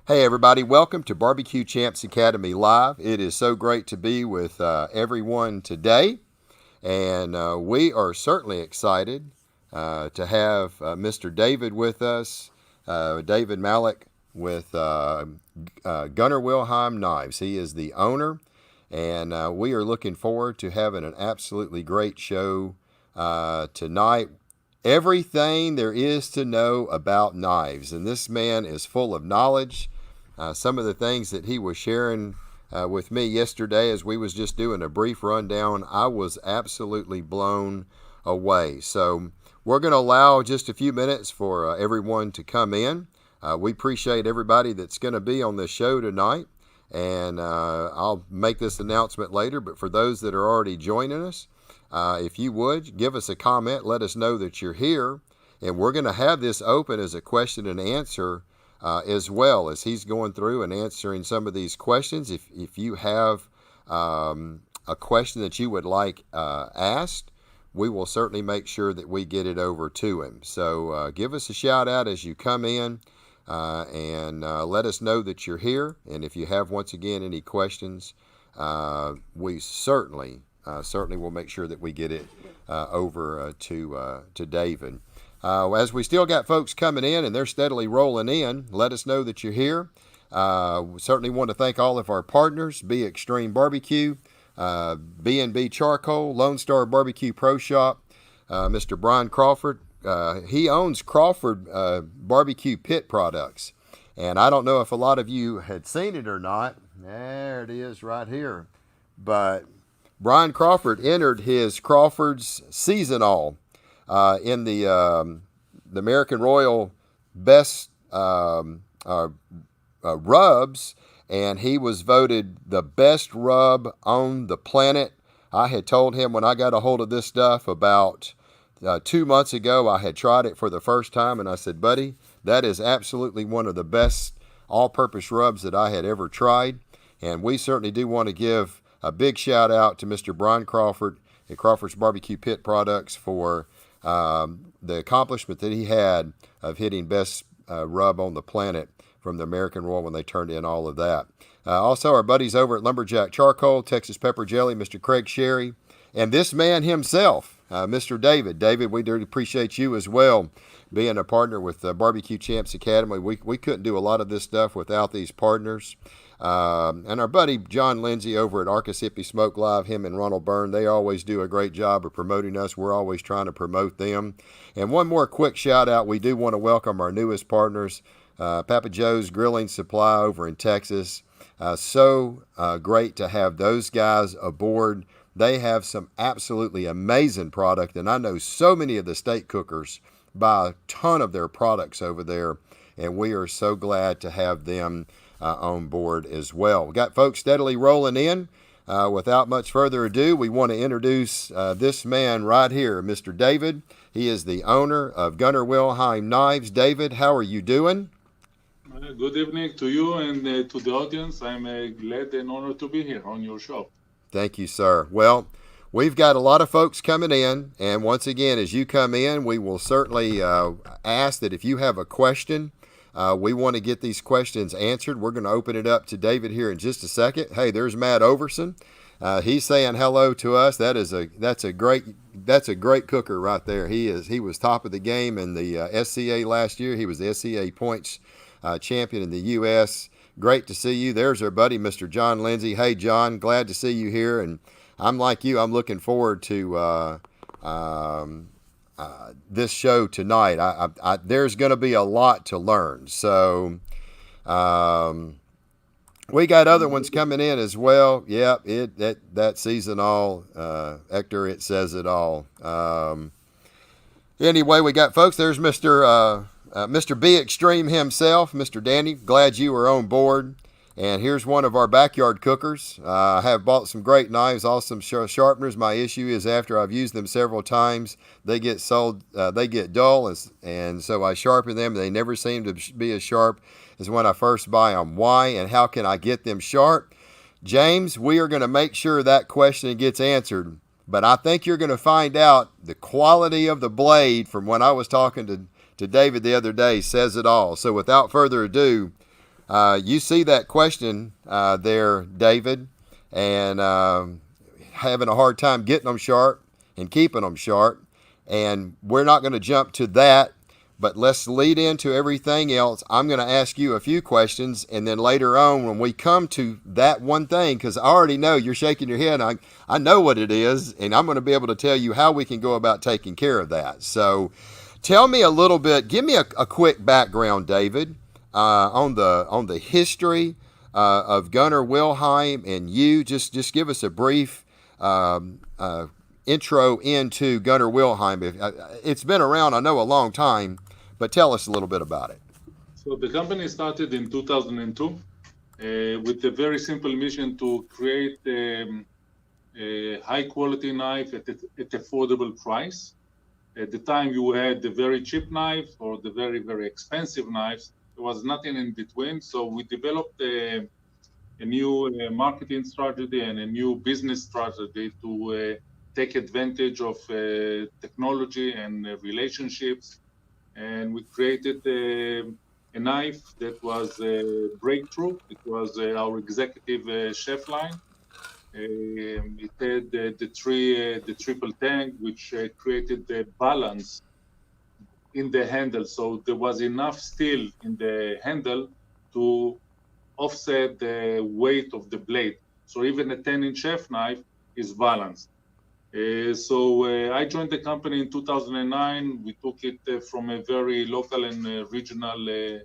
Hey everybody, welcome to BBQ Champs Academy Live. It is so great to be with everyone today, and we are certainly excited to have Mr. David with us, David Malek with Gunter Wilhelm Knives. He is the owner, and we are looking forward to having an absolutely great show tonight. Everything there is to know about knives, and this man is full of knowledge. Some of the things that he was sharing with me yesterday as we was just doing a brief rundown, I was absolutely blown away. So we're going to allow just a few minutes for everyone to come in. We appreciate everybody that's going to be on this show tonight, and I'll make this announcement later, but for those that are already joining us, if you would, give us a comment, let us know that you're here, and we're going to have this open as a question and answer as well as he's going through and answering some of these questions. If you have a question that you would like asked, we will certainly make sure that we get it over to him. So give us a shout out as you come in and let us know that you're here. And if you have, once again, any questions, we certainly will make sure that we get it over to David. As we still got folks coming in and they're steadily rolling in, let us know that you're here. We certainly want to thank all of our partners, Be Extreme Barbecue, B&B Charcoal, Lone Star Barbecue Pro Shop, Mr. Brian Crawford. He owns Crawford Barbecue Pit Products. And I don't know if a lot of you had seen it or not. There it is right here. But Brian Crawford entered his Crawford's Seasonal in the American Royal Best Rubs, and he was voted the best rub on the planet. I had told him when I got a hold of this stuff about 2 months ago, I had tried it for the first time, and I said, buddy, that is absolutely one of the best all-purpose rubs that I had ever tried. And we certainly do want to give a big shout out to Mr. Brian Crawford at Crawford's Barbecue Pit Products for the accomplishment that he had of hitting best rub on the planet from the American Royal when they turned in all of that. Also, our buddies over at Lumberjack Charcoal, Texas Pepper Jelly, Mr. Craig Sherry, and this man himself, Mr. David. David, we do appreciate you as well, being a partner with Barbecue Champs Academy. We couldn't do a lot of this stuff without these partners. And our buddy John Lindsay over at Arcasippy Smoke Live, him and Ronald Byrne, they always do a great job of promoting us. We're always trying to promote them. And one more quick shout out, we do want to welcome our newest partners, Papa Joe's Grilling Supply over in Texas. So great to have those guys aboard. They have some absolutely amazing product, and I know so many of the steak cookers buy a ton of their products over there, and we are so glad to have them on board as well. We got folks steadily rolling in. Without much further ado, we want to introduce this man right here, Mr. David. He is the owner of Gunter Wilhelm Knives. David, how are you doing? Good evening to you and to the audience. I'm glad and honored to be here on your show. Thank you, sir. Well, we've got a lot of folks coming in, and once again, as you come in, we will certainly ask that if you have a question, we want to get these questions answered. We're going to open it up to David here in just a second. Hey, there's Matt Overson. He's saying hello to us. That's a great cooker right there. He was top of the game in the SCA last year. He was the SCA points champion in the U.S. Great to see you. There's our buddy, Mr. John Lindsay. Hey, John, glad to see you here. And I'm like you. I'm looking forward to this show tonight. There's going to be a lot to learn. So we got other ones coming in as well. Yep, that Seasonal, Hector, it says it all. Anyway, we got folks. There's Mr. B Extreme himself, Mr. Danny. Glad you were on board. And here's one of our backyard cookers. I have bought some great knives, awesome sharpeners. My issue is after I've used them several times, they get dull, and so I sharpen them. They never seem to be as sharp as when I first buy them. Why and how can I get them sharp? James, we are going to make sure that question gets answered. But I think you're going to find out the quality of the blade from when I was talking to David the other day says it all. So without further ado, You see that question there, David, and having a hard time getting them sharp and keeping them sharp. And we're not going to jump to that, but let's lead into everything else. I'm going to ask you a few questions, and then later on, when we come to that one thing, because I already know you're shaking your head, I know what it is, and I'm going to be able to tell you how we can go about taking care of that. So tell me a little bit, give me a quick background, David, on the history of Gunter Wilhelm and you. Just give us a brief intro into Gunter Wilhelm. It's been around, I know, a long time, but tell us a little bit about it. So the company started in 2002 with a very simple mission to create a high quality knife at affordable price. At the time, you had the very cheap knife or the very, very expensive knives. There was nothing in between. So we developed a new marketing strategy and a new business strategy to take advantage of technology and relationships. And we created a knife that was a breakthrough. It was our executive chef line. It had the triple tang, which created the balance in the handle. So there was enough steel in the handle to offset the weight of the blade. So even a 10-inch chef knife is balanced. So I joined the company in 2009. We took it from a very local and regional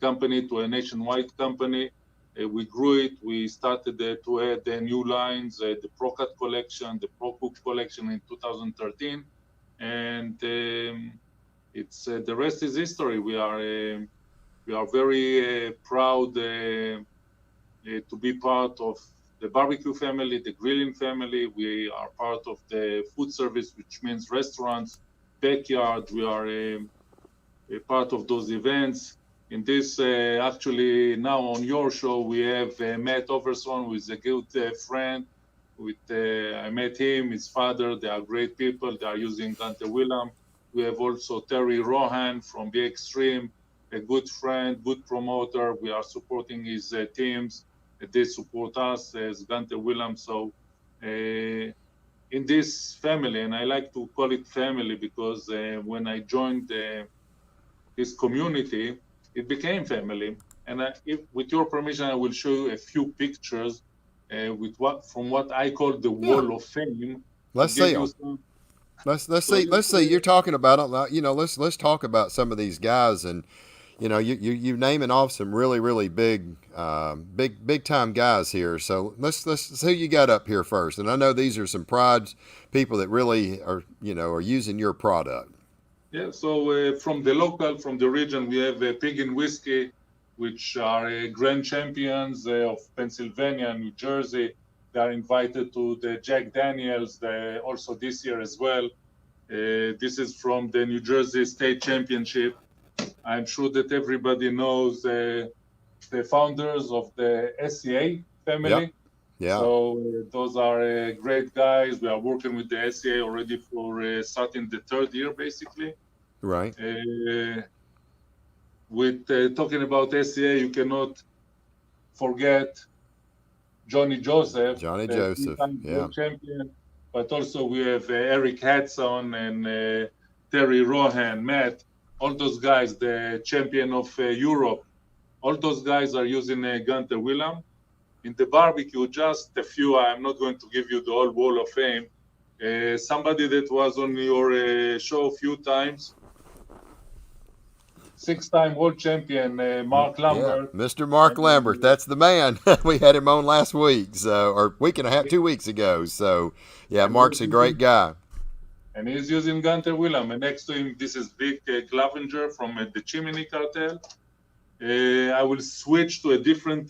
company to a nationwide company. We grew it. We started to add new lines, the ProCut collection, the ProCook collection in 2013, and it's the rest is history. We are very proud to be part of the barbecue family, the grilling family. We are part of the food service, which means restaurants, backyard. We are a part of those events. In this, actually, now on your show, we have Matt Overson, who is a good friend. I met him, his father. They are great people. They are using Gunter Wilhelm. We have also Terry Rohan from The Extreme, a good friend, good promoter. We are supporting his teams. They support us as Gunter Wilhelm. So in this family, and I like to call it family because when I joined this community, it became family. And with your permission, I will show you a few pictures from what I call the Wall of Fame. Let's see them. Let's see. You're talking about it. Let's talk about some of these guys, and you naming off some really big time guys here. So let's see who you got up here first. And I know these are some prides people that really are using your product. Yeah, so from the region, we have Pig and Whiskey, which are grand champions of Pennsylvania and New Jersey. They are invited to the Jack Daniels also this year as well. This is from the New Jersey State Championship. I'm sure that everybody knows the founders of the SCA family. Yep. Yeah. So those are great guys. We are working with the SCA already for starting the third year, basically. Right. With talking about SCA, you cannot forget Johnny Joseph. Johnny Joseph, yeah. Champion. But also we have Eric Hudson and Terry Rohan, Matt. All those guys, the champion of Europe. All those guys are using Gunter Wilhelm. In the barbecue, just a few. I'm not going to give you the whole Wall of Fame. Somebody that was on your show a few times, 6-time world champion, Mark Lambert. Yeah, Mr. Mark Lambert, that's the man. We had him on last week, or week and a half, 2 weeks ago. So, yeah, Mark's a great guy. And he's using Gunter Wilhelm. And next to him, this is Vic Glavinger from the Chimney Cartel. I will switch to a different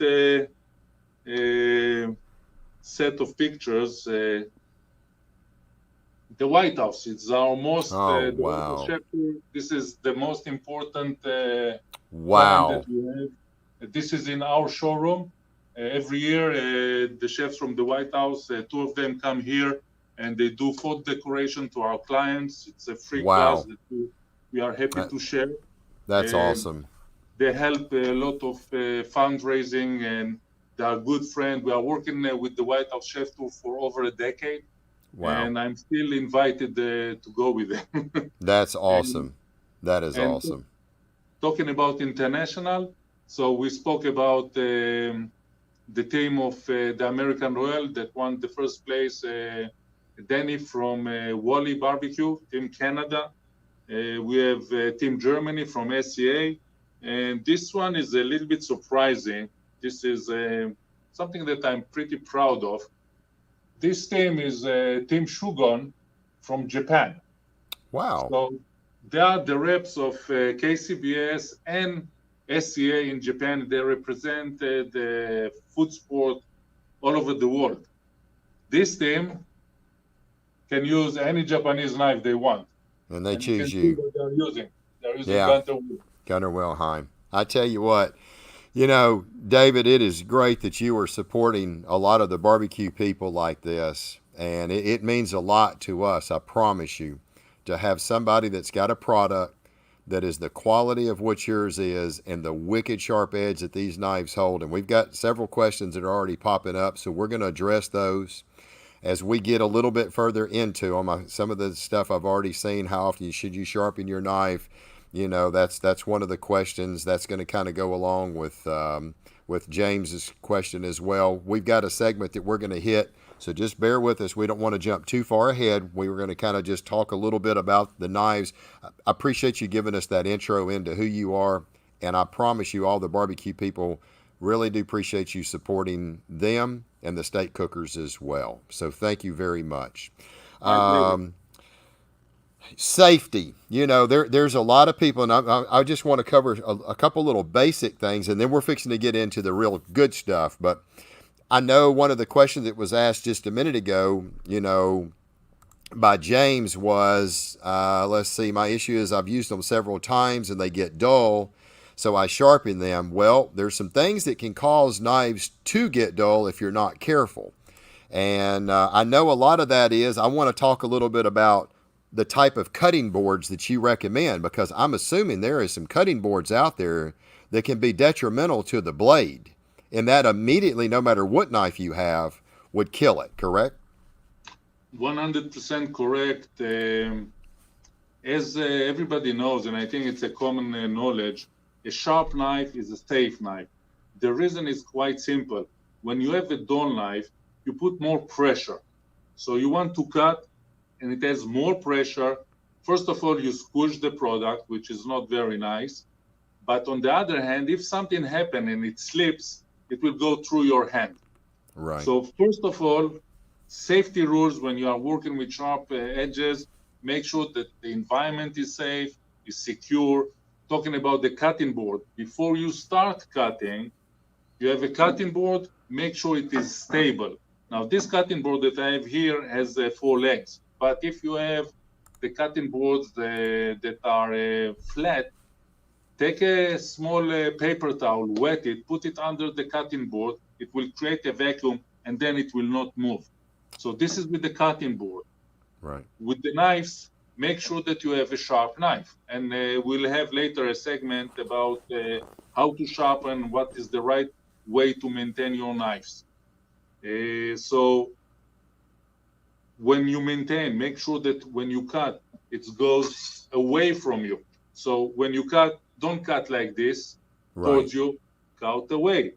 set of pictures. The White House. It's our most. Wow. This is the most important. Wow. That we have. This is in our showroom. Every year, the chefs from the White House, 2 of them come here and they do food decoration to our clients. It's a free class that we are happy to share. That's awesome. They help a lot of fundraising, and they are good friends. We are working with the White House Chef Tour for over a decade, Wow. and I'm still invited to go with them. That's and awesome. That is and awesome. talking about international, so we spoke about the team of the American Royal that won the first place, Danny from Wally Barbecue, Team Canada. We have Team Germany from SCA. And this one is a little bit surprising. This is something that I'm pretty proud of. This team is Team Shugon from Japan. Wow. So they are the reps of KCBS and SCA in Japan. They represent the food sport all over the world. This team can use any Japanese knife they want. And they And you can choose see you. what they're using. They're using Yeah. Gunter Wilhelm. Gunter Wilhelm. I tell you what, David, it is great that you are supporting a lot of the barbecue people like this. And it means a lot to us, I promise you, to have somebody that's got a product that is the quality of what yours is and the wicked sharp edge that these knives hold. And we've got several questions that are already popping up, so we're going to address those as we get a little bit further into them. Some of the stuff I've already seen. How often should you sharpen your knife? That's one of the questions that's going to kind of go along with James's question as well. We've got a segment that we're going to hit, so just bear with us. We don't want to jump too far ahead. We were going to kind of just talk a little bit about the knives. I appreciate you giving us that intro into who you are, and I promise you, all the barbecue people really do appreciate you supporting them and the state cookers as well. So thank you very much. Safety, there's a lot of people, and I just want to cover a couple little basic things, and then we're fixing to get into the real good stuff. But I know one of the questions that was asked just a minute ago, by James was, let's see, my issue is I've used them several times and they get dull, so I sharpen them. Well, there's some things that can cause knives to get dull if you're not careful. And I know a lot of that is, I want to talk a little bit about the type of cutting boards that you recommend, because I'm assuming there is some cutting boards out there that can be detrimental to the blade, and that immediately, no matter what knife you have, would kill it, correct? 100% correct. As everybody knows, and I think it's a common knowledge, a sharp knife is a safe knife. The reason is quite simple. When you have a dull knife, you put more pressure. So you want to cut, and it has more pressure. First of all, you squish the product, which is not very nice. But on the other hand, if something happens and it slips, it will go through your hand. Right. So first of all, safety rules when you are working with sharp edges, make sure that the environment is safe, is secure. Talking about the cutting board, before you start cutting, you have a cutting board, make sure it is stable. Now, this cutting board that I have here has 4 legs. But if you have the cutting boards that are flat, take a small paper towel, wet it, put it under the cutting board. It will create a vacuum, and then it will not move. So this is with the cutting board. Right. With the knives, make sure that you have a sharp knife. And we'll have later a segment about how to sharpen, what is the right way to maintain your knives. So when you maintain, make sure that when you cut, it goes away from you. So when you cut, don't cut like this towards you, cut away.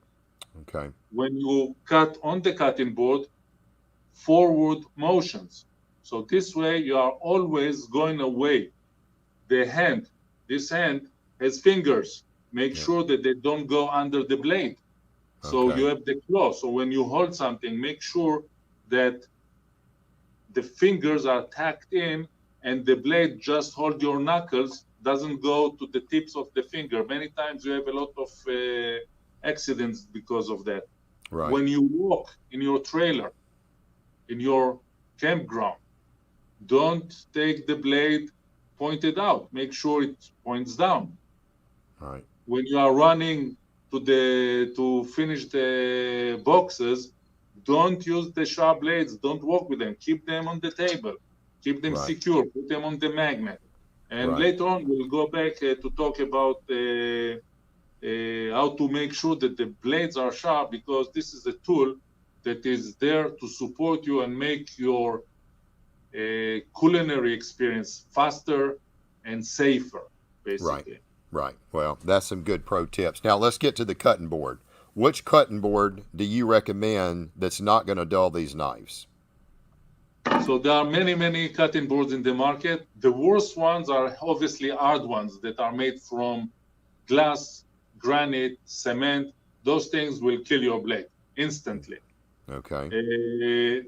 Okay. When you cut on the cutting board, forward motions. So this way you are always going away. This hand has fingers. Make sure that they don't go under the blade. So you have the claw. So when you hold something, make sure that the fingers are tacked in and the blade just hold your knuckles, doesn't go to the tips of the finger. Many times you have a lot of accidents because of that. Right. When you walk in your trailer, in your campground, don't take the blade pointed out. Make sure it points down. Right. When you are running to finish the boxes, don't use the sharp blades. Don't walk with them. Keep them on the table. Keep them secure. Put them on the magnet. And later on, we'll go back to talk about how to make sure that the blades are sharp, because this is a tool that is there to support you and make your culinary experience faster and safer, basically. Right. Well, that's some good pro tips. Now let's get to the cutting board. Which cutting board do you recommend that's not going to dull these knives? So there are many cutting boards in the market. The worst ones are obviously hard ones that are made from glass, granite, cement. Those things will kill your blade instantly. Okay.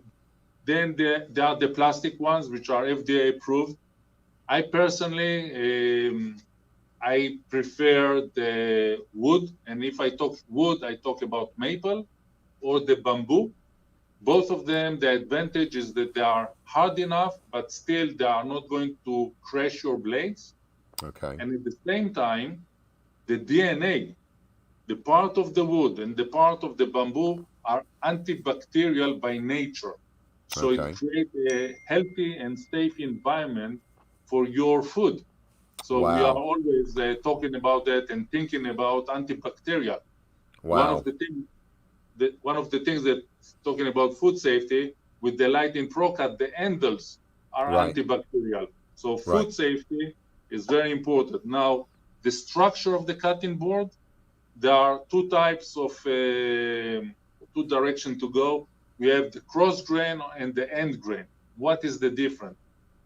Then there are the plastic ones, which are FDA approved. I personally, I prefer the wood. And if I talk wood, I talk about maple or the bamboo. Both of them, the advantage is that they are hard enough, but still they are not going to crash your blades. Okay. And at the same time, the DNA, the part of the wood and the part of the bamboo are antibacterial by nature. So Okay. it creates a healthy and safe environment for your food. So we are Wow. always talking about that and thinking about antibacterial. One Wow. of the things that talking about food safety with the Lighting Pro Cut, the handles are Right. antibacterial. So food Right. safety is very important. Now, the structure of the cutting board, there are two types of two directions to go. We have the cross grain and the end grain. What is the difference?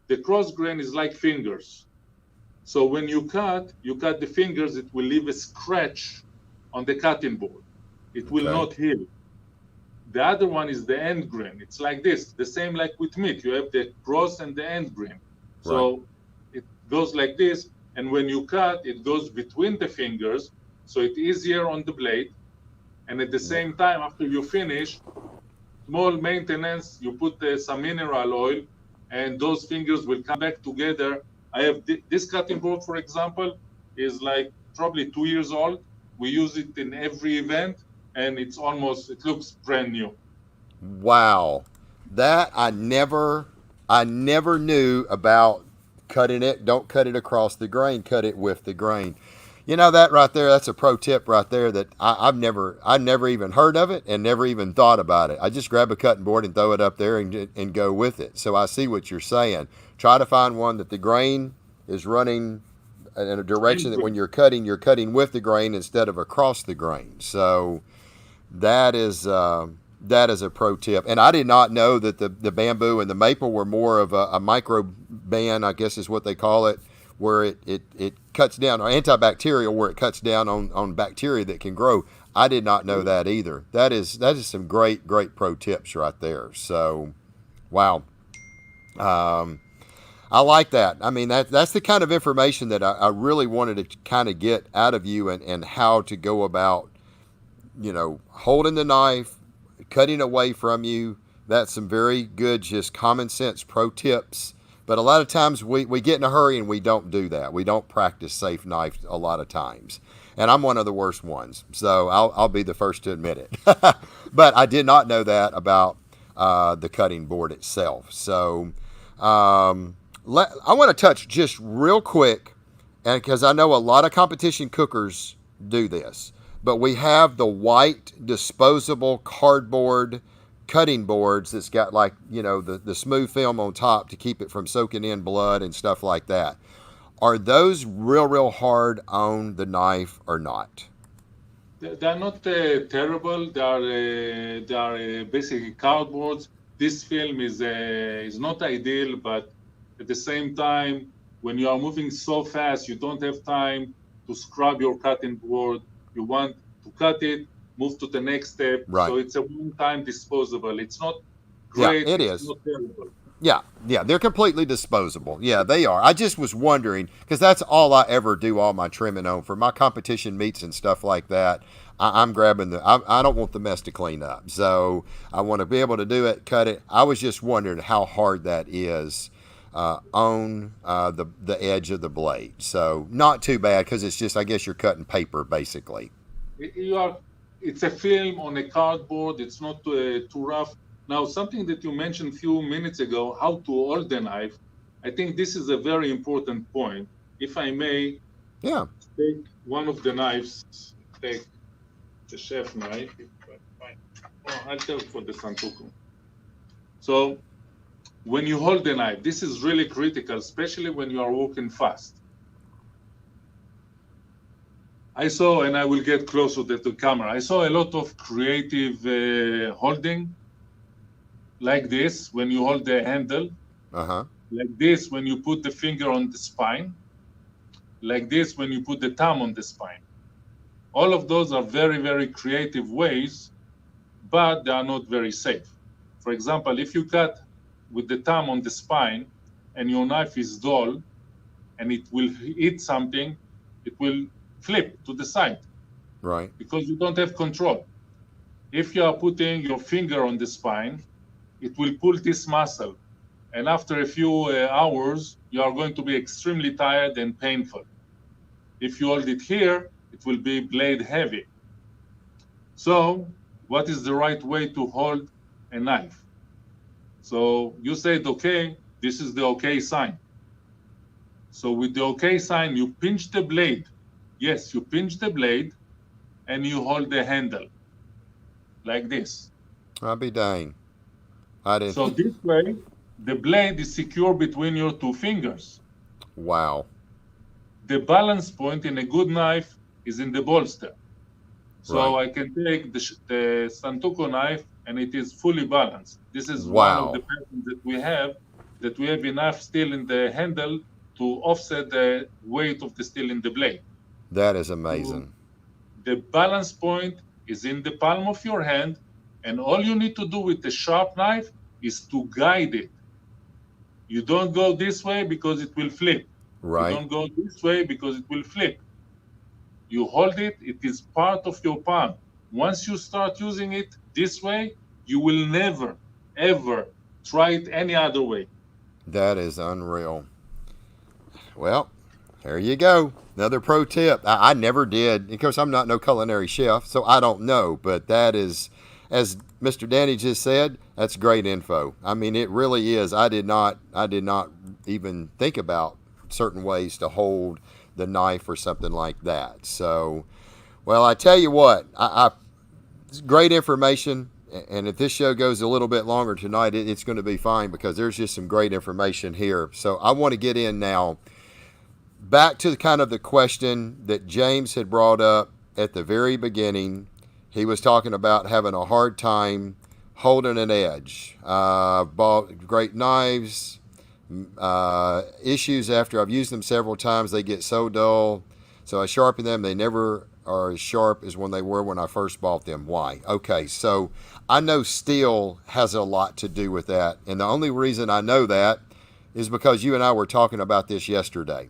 The cross grain is like fingers. So when you cut the fingers, it will leave a scratch on the cutting board. It will Okay. not heal. The other one is the end grain. It's like this, the same like with meat. You have the cross and the end grain. So it goes like this, and when you cut, it goes between the fingers, so it's easier on the blade. And at the same time, after you finish, small maintenance, you put some mineral oil, and those fingers will come back together. I have this cutting board, for example, is like probably 2 years old. We use it in every event, and it looks brand new. Wow. That I never knew about cutting it. Don't cut it across the grain, cut it with the grain. You know that right there, that's a pro tip right there that I've never even heard of it and never even thought about it. I just grab a cutting board and throw it up there and go with it. So I see what you're saying. Try to find one that the grain is running in a direction that when you're cutting with the grain instead of across the grain. So that is a pro tip. And I did not know that the bamboo and the maple were more of a micro band, I guess is what they call it, where it cuts down, or antibacterial, where it cuts down on bacteria that can grow. I did not know that either. That is some great pro tips right there. So, wow. I like that. I mean, that's the kind of information that I really wanted to kind of get out of you, and how to go about, holding the knife, cutting away from you. That's some very good, just common sense pro tips. But a lot of times we get in a hurry and we don't do that. We don't practice safe knife a lot of times. And I'm one of the worst ones. So I'll be the first to admit it. But I did not know that about the cutting board itself. So I want to touch just real quick, and because I know a lot of competition cookers do this, but we have the white disposable cardboard cutting boards that's got the smooth film on top to keep it from soaking in blood and stuff like that. Are those real hard on the knife or not? They're not terrible. They are basically cardboards. This film is not ideal, but at the same time, when you are moving so fast, you don't have time to scrub your cutting board. You want to cut it, move to the next step. Right. So it's a one-time disposable. It's not great. Yeah, it it's is. not terrible. Yeah, they're completely disposable. Yeah, they are. I just was wondering, because that's all I ever do all my trimming on. For my competition meats and stuff like that, I'm grabbing I don't want the mess to clean up. So I want to be able to do it, cut it. I was just wondering how hard that is on the edge of the blade. So not too bad, because it's just, I guess you're cutting paper basically. It's a film on a cardboard. It's not too rough. Now, something that you mentioned a few minutes ago, how to hold the knife, I think this is a very important point. If I may, Yeah. Take one of the knives, take the chef knife. I'll tell for the santoku. So when you hold the knife, this is really critical, especially when you are working fast. I saw, and I will get closer to the camera, I saw a lot of creative holding, like this, when you hold the handle, like this, when you put the finger on the spine, like this, when you put the thumb on the spine. All of those are very, very creative ways, but they are not very safe. For example, if you cut with the thumb on the spine and your knife is dull and it will hit something, it will flip to the side. Right. Because you don't have control. If you are putting your finger on the spine, it will pull this muscle. And after a few hours, you are going to be extremely tired and painful. If you hold it here, it will be blade heavy. So what is the right way to hold a knife? So you said, okay, this is the okay sign. So with the okay sign, you pinch the blade. Yes, you pinch the blade and you hold the handle like this. I'll be dang. I didn't. So this way, the blade is secure between your two fingers. Wow. The balance point in a good knife is in the bolster. So Right. I can take the santoku knife and it is fully balanced. This is one of Wow. the patterns that we have enough steel in the handle to offset the weight of the steel in the blade. That is So amazing. the balance point is in the palm of your hand, and all you need to do with the sharp knife is to guide it. You don't go this way because it will flip. Right. You don't go this way because it will flip. You hold it, it is part of your palm. Once you start using it this way, you will never, ever try it any other way. That is unreal. Well, there you go. Another pro tip. I never did. Of course, I'm not no culinary chef, so I don't know. But that is, as Mr. Danny just said, that's great info. I mean, it really is. I did not even think about certain ways to hold the knife or something like that. So, well, I tell you what, it's great information. And if this show goes a little bit longer tonight, it's going to be fine because there's just some great information here. So I want to get in now back to kind of the question that James had brought up at the very beginning. He was talking about having a hard time holding an edge. Bought great knives. Issues after I've used them several times, they get so dull. So I sharpen them. They never are as sharp as when they were when I first bought them. Why? Okay, so I know steel has a lot to do with that. And the only reason I know that is because you and I were talking about this yesterday.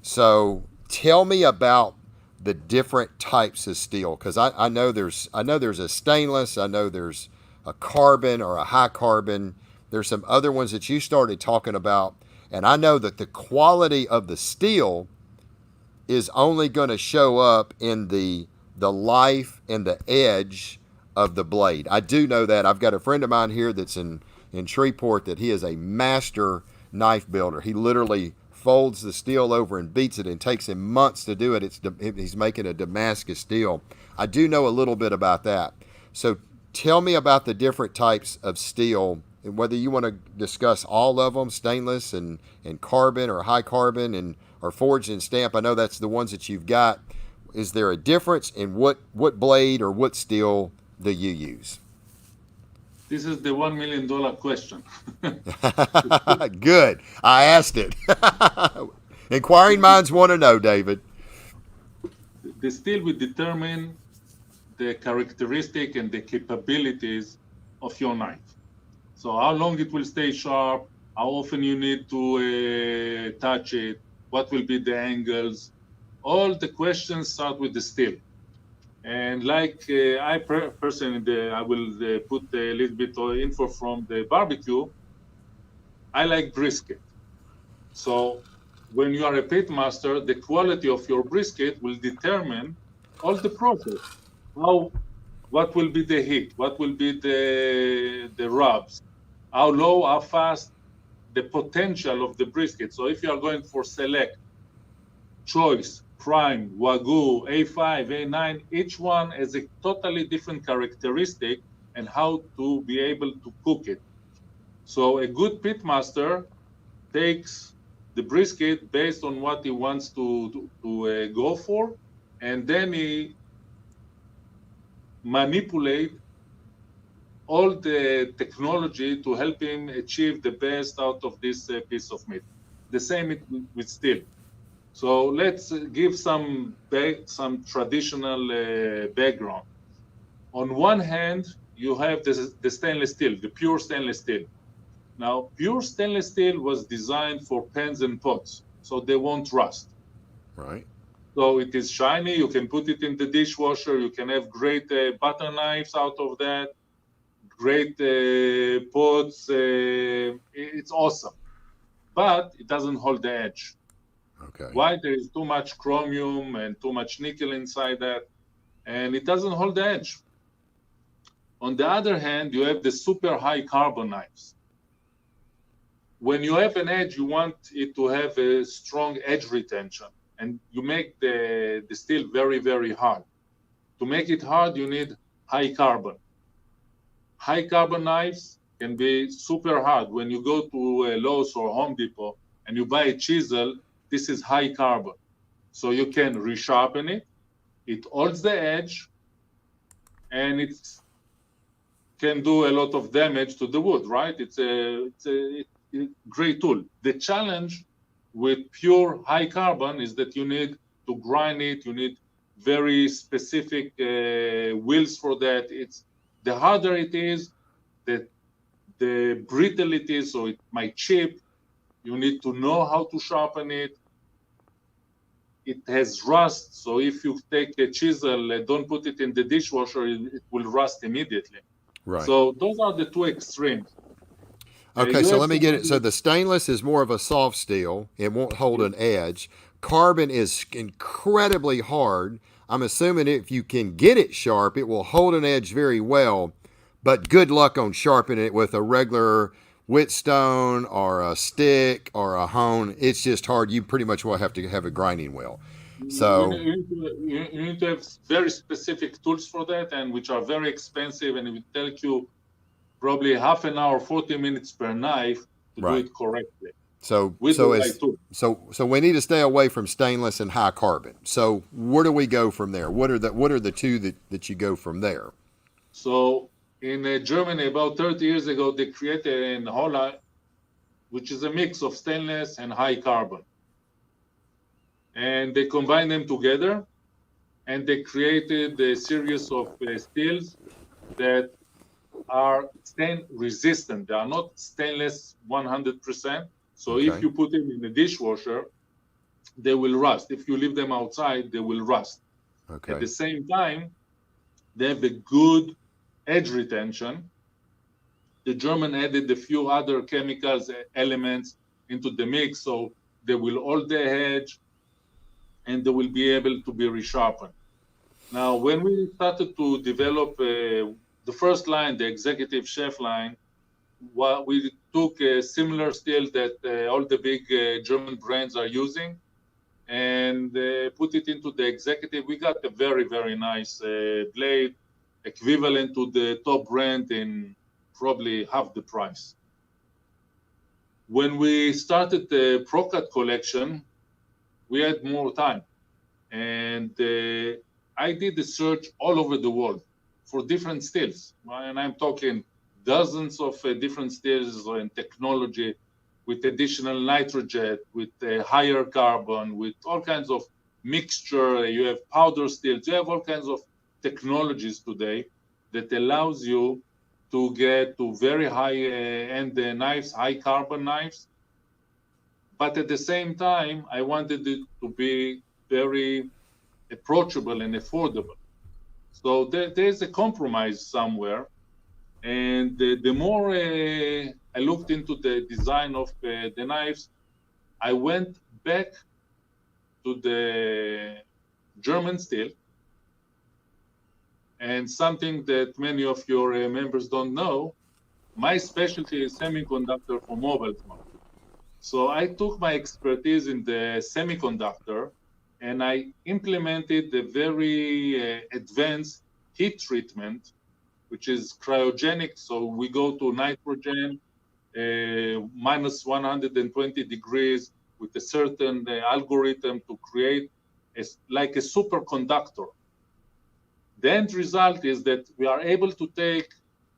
So tell me about the different types of steel, because I know there's a stainless, I know there's a carbon or a high carbon. There's some other ones that you started talking about, and I know that the quality of the steel is only going to show up in the life and the edge of the blade. I do know that. I've got a friend of mine here that's in Shreveport that he is a master knife builder. He literally folds the steel over and beats it, and takes him months to do it. He's making a Damascus steel. I do know a little bit about that. So tell me about the different types of steel, and whether you want to discuss all of them, stainless and carbon or high carbon and or forged and stamped. I know that's the ones that you've got. Is there a difference in what blade or what steel do you use? This is the $1 million question. Good. I asked it. Inquiring minds want to know, David. The steel will determine the characteristic and the capabilities of your knife. So how long it will stay sharp, how often you need to touch it, what will be the angles. All the questions start with the steel. And like I personally, I will put a little bit of info from the barbecue. I like brisket. So when you are a pit master, the quality of your brisket will determine all the process. What will be the heat? What will be the rubs? How low, how fast, the potential of the brisket. So if you are going for select, choice, Prime, Wagyu, A5, A9, each one has a totally different characteristic and how to be able to cook it. So a good pitmaster takes the brisket based on what he wants to go for, and then he manipulate all the technology to help him achieve the best out of this piece of meat. The same with steel. So let's give some traditional background. On one hand, you have the stainless steel, the pure stainless steel. Now, pure stainless steel was designed for pans and pots, so they won't rust. Right. So it is shiny. You can put it in the dishwasher. You can have great butter knives out of that. Great pots. It's awesome, but it doesn't hold the edge. Okay. Why? There is too much chromium and too much nickel inside that, and it doesn't hold the edge. On the other hand, you have the super high carbon knives. When you have an edge, you want it to have a strong edge retention, and you make the steel very, very hard. To make it hard, you need high carbon. High carbon knives can be super hard. When you go to Lowe's or Home Depot and you buy a chisel, this is high carbon. So you can resharpen it, it holds the edge, and it can do a lot of damage to the wood, right? It's a great tool. The challenge with pure high carbon is that you need to grind it, you need very specific wheels for that. The harder it is, the brittle it is, so it might chip. You need to know how to sharpen it. It has rust, so if you take a chisel and don't put it in the dishwasher, it will rust immediately. Right. So those are the two extremes. Okay, so let me get it. So the stainless is more of a soft steel. It won't hold an edge. Carbon is incredibly hard. I'm assuming if you can get it sharp, it will hold an edge very well. But good luck on sharpening it with a regular whetstone or a stick or a hone. It's just hard. You pretty much will have to have a grinding wheel. So you need to have very specific tools for that, and which are very expensive, and it will take you probably half an hour, 40 minutes per knife to do it correctly. So we need to stay away from stainless and high carbon. So where do we go from there? What are the two that you go from there? So in Germany, about 30 years ago, they created an hola, which is a mix of stainless and high carbon. And they combined them together, and they created a series of steels that are stain resistant. They are not stainless 100%. So if you put them in the dishwasher, they will rust. If you leave them outside, they will rust. Okay. At the same time, they have a good edge retention. The German added a few other chemicals, elements into the mix, so they will hold the edge and they will be able to be resharpened. Now, when we started to develop the first line, the executive chef line, we took a similar steel that all the big German brands are using and put it into the executive. We got a very, very nice blade, equivalent to the top brand in probably half the price. When we started the ProCut collection, we had more time. And I did a search all over the world for different steels. And I'm talking dozens of different steels and technology with additional nitrogen, with higher carbon, with all kinds of mixture. You have powder steels. You have all kinds of technologies today that allows you to get to very high-end knives, high-carbon knives. But at the same time, I wanted it to be very approachable and affordable. So there's a compromise somewhere. And the more I looked into the design of the knives, I went back to the German steel. And something that many of your members don't know, my specialty is semiconductor for mobile phones. So I took my expertise in the semiconductor and I implemented the very advanced heat treatment, which is cryogenic. So we go to nitrogen, minus 120 degrees with a certain algorithm to create like a superconductor. The end result is that we are able to take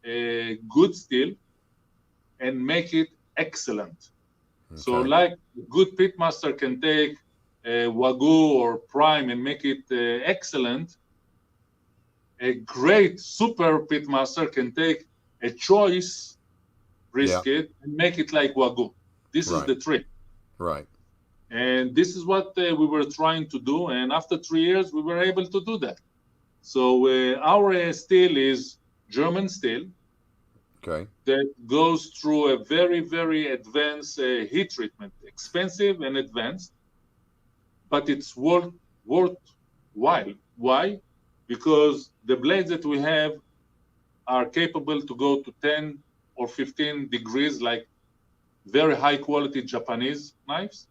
a good steel and make it excellent. Okay. So like a good pitmaster can take Wagyu or Prime and make it excellent, a great super pitmaster can take a choice brisket and make it like Wagyu. This is the trick. Right. And this is what we were trying to do. And after 3 years, we were able to do that. So our steel is German steel. Okay. That goes through a very, very advanced heat treatment, expensive and advanced, but it's worthwhile. Why? Because the blades that we have are capable to go to 10 or 15 degrees, like very high quality Japanese knives.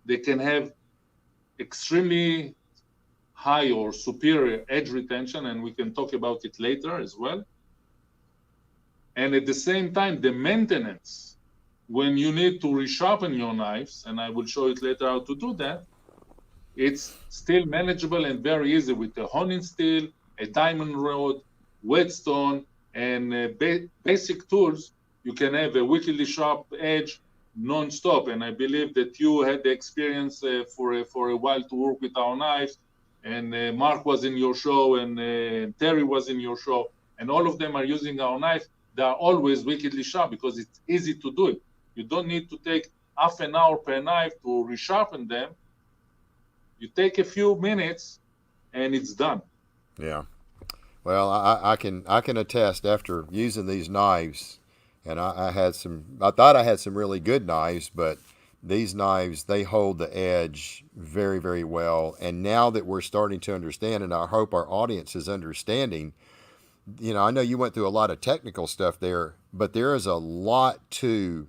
They can have extremely high or superior edge retention, and we can talk about it later as well. And at the same time, the maintenance, when you need to resharpen your knives, and I will show it later how to do that, it's still manageable and very easy with a honing steel, a diamond rod, whetstone, and basic tools. You can have a wickedly sharp edge non-stop. And I believe that you had the experience for a while to work with our knives, and Mark was in your show, and Terry was in your show, and all of them are using our knife. They are always wickedly sharp because it's easy to do it. You don't need to take half an hour per knife to resharpen them. You take a few minutes and it's done. Yeah. Well, I can attest after using these knives, and I thought I had some really good knives, but these knives, they hold the edge very, very well. And now that we're starting to understand, and I hope our audience is understanding, I know you went through a lot of technical stuff there, but there is a lot to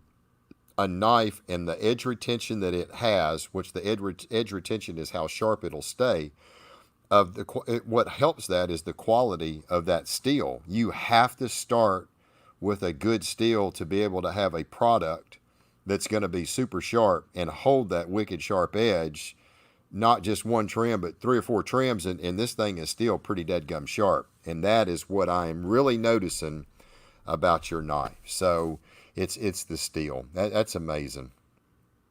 a knife and the edge retention that it has, which the edge retention is how sharp it'll stay. What helps that is the quality of that steel. You have to start with a good steel to be able to have a product that's going to be super sharp and hold that wicked sharp edge. Not just one trim, but 3 or 4 trims, and this thing is still pretty dead-gum sharp. And that is what I am really noticing about your knife. So it's the steel. That's amazing.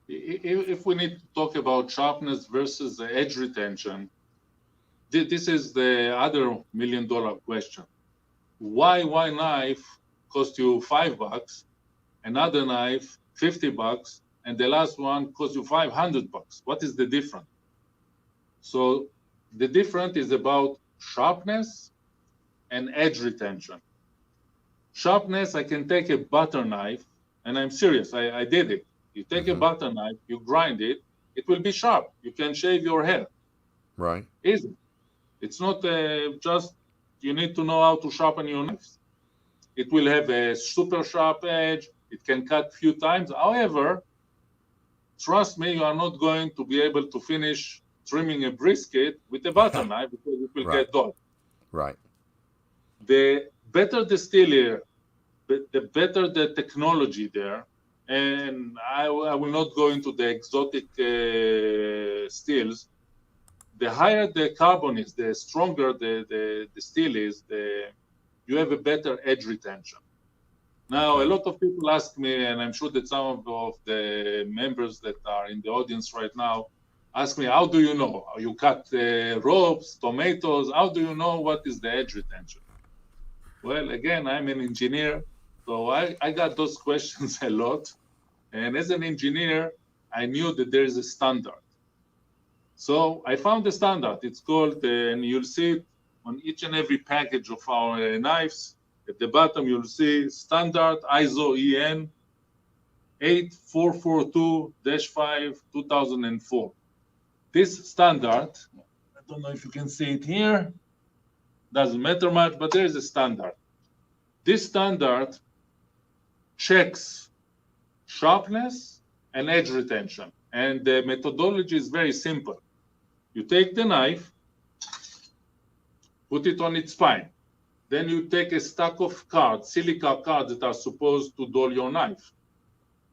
If we need to talk about sharpness versus the edge retention, this is the other $1 million question. Why knife cost you $5, another knife $50, and the last one cost you $500? What is the difference? So the difference is about sharpness and edge retention. Sharpness, I can take a butter knife, and I'm serious, I did it. You take a butter knife, you grind it, it will be sharp. You can shave your hair. Right. Easy. It's not just, you need to know how to sharpen your knives. It will have a super sharp edge. It can cut few times. However, trust me, you are not going to be able to finish trimming a brisket with a butter knife because it will get dull. Right. The better the steel here, the better the technology there. And I will not go into the exotic steels. The higher the carbon is, the stronger the steel is, you have a better edge retention. Now, a lot of people ask me, and I'm sure that some of the members that are in the audience right now ask me, how do you know? You cut ropes, tomatoes, how do you know what is the edge retention? Well, again, I'm an engineer, so I got those questions a lot. And as an engineer, I knew that there is a standard. So I found the standard. It's called, and you'll see it on each and every package of our knives. At the bottom, you'll see standard ISO EN 8442-5 2004. This standard, I don't know if you can see it here, doesn't matter much, but there is a standard. This standard checks sharpness and edge retention. And the methodology is very simple. You take the knife, put it on its spine. Then you take a stack of cards, silica cards that are supposed to dull your knife,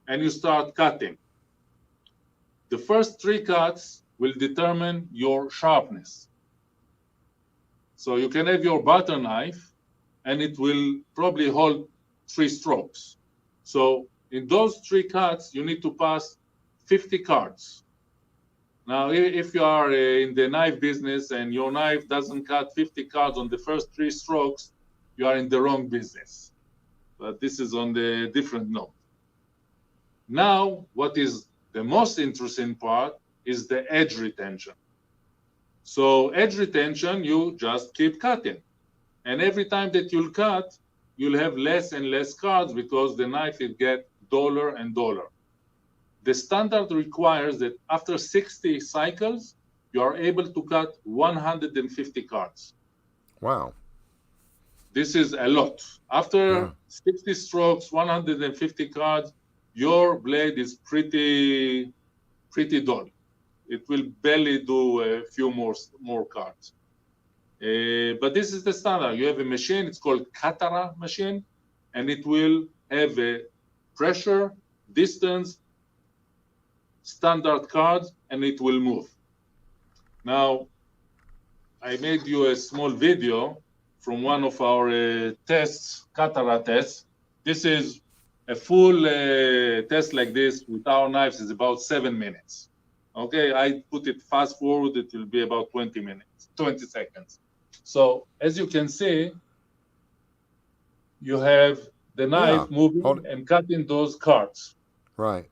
and you start cutting. The first 3 cuts will determine your sharpness. So you can have your butter knife, and it will probably hold 3 strokes. So in those 3 cuts, you need to pass 50 cards. Now, if you are in the knife business and your knife doesn't cut 50 cards on the first 3 strokes, you are in the wrong business. But this is on the different note. Now, what is the most interesting part is the edge retention. So edge retention, you just keep cutting. And every time that you'll cut, you'll have less and less cards because the knife will get duller and duller. The standard requires that after 60 cycles, you are able to cut 150 cards. Wow. This is a lot. After 60 strokes, 150 cards, your blade is pretty dull. It will barely do a few more cards. But this is the standard. You have a machine, it's called Katara machine, and it will have a pressure, distance, standard cards, and it will move. Now, I made you a small video from one of our tests, Katara tests. This is a full test like this with our knives is about 7 minutes. Okay, I put it fast forward, it will be about 20 seconds. So as you can see, you have the knife moving and cutting those cards. Right.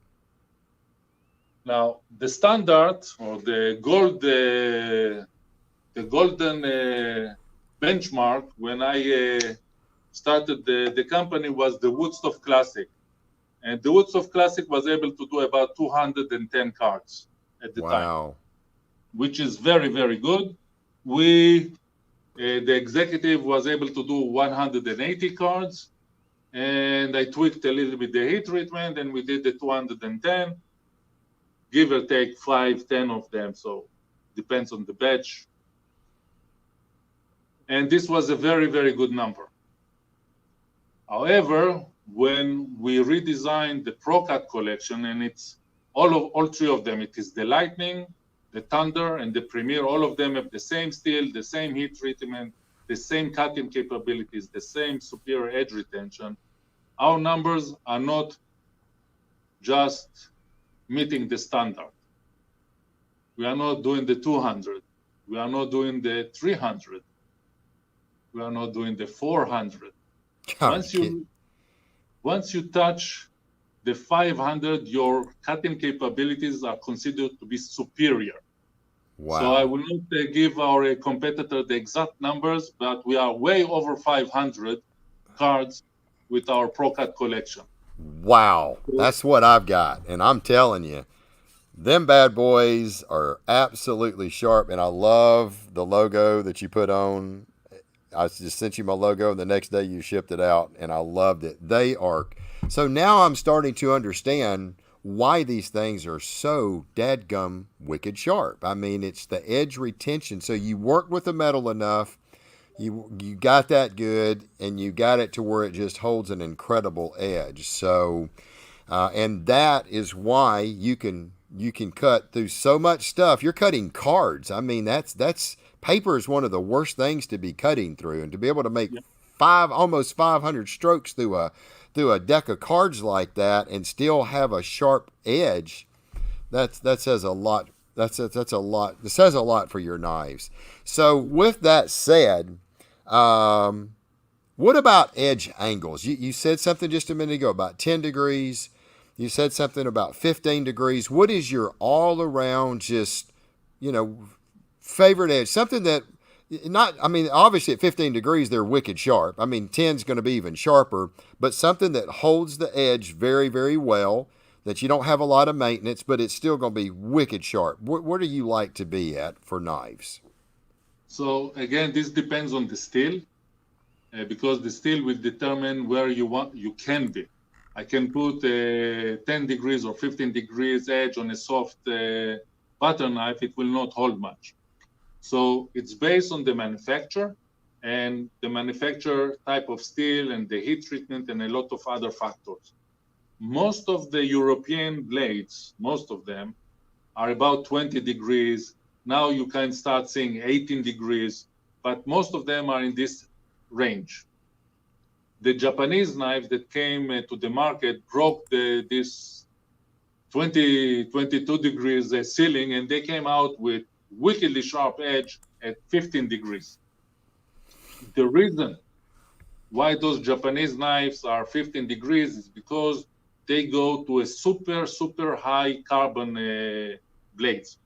Now, the standard or the golden benchmark when I started the company was the Woodstock Classic. And the Woodstock Classic was able to do about 210 cards at the time, which is very, very good. The executive was able to do 180 cards, and I tweaked a little bit the heat treatment, and we did the 210, give or take 5-10 of them, so depends on the batch. And this was a very, very good number. However, when we redesigned the ProCut collection, and it's all 3 of them, it is the Lightning, the Thunder, and the Premier. All of them have the same steel, the same heat treatment, the same cutting capabilities, the same superior edge retention. Our numbers are not just meeting the standard. We are not doing the 200. We are not doing the 300. We are not doing the 400. Once you touch the 500, your cutting capabilities are considered to be superior. Wow. So I will not give our competitor the exact numbers, but we are way over 500 cards with our ProCut collection. Wow, that's what I've got. And I'm telling you, them bad boys are absolutely sharp. And I love the logo that you put on. I just sent you my logo, and the next day you shipped it out, and I loved it. They are. So now I'm starting to understand why these things are so dadgum wicked sharp. I mean, it's the edge retention. So you worked with the metal enough, you got that good, and you got it to where it just holds an incredible edge. So, and that is why you can cut through so much stuff. You're cutting cards. I mean, that's paper is one of the worst things to be cutting through, and to be able to make almost 500 strokes through a deck of cards like that and still have a sharp edge, that says a lot. That says a lot for your knives. So with that said, what about edge angles? You said something just a minute ago about 10 degrees. You said something about 15 degrees. What is your all around just, favorite edge? Something that obviously at 15 degrees, they're wicked sharp. 10 is going to be even sharper, but something that holds the edge very, very well, that you don't have a lot of maintenance, but it's still going to be wicked sharp. Where do you like to be at for knives? So again, this depends on the steel, because the steel will determine where you can be. I can put 10 degrees or 15 degrees edge on a soft butter knife. It will not hold much. So it's based on the manufacturer and the manufacturer type of steel and the heat treatment and a lot of other factors. Most of the European blades, most of them, are about 20 degrees. Now you can start seeing 18 degrees, but most of them are in this range. The Japanese knife that came to the market broke this 22 degrees ceiling, and they came out with wickedly sharp edge at 15 degrees. The reason why those Japanese knives are 15 degrees is because they go to a super high carbon blades.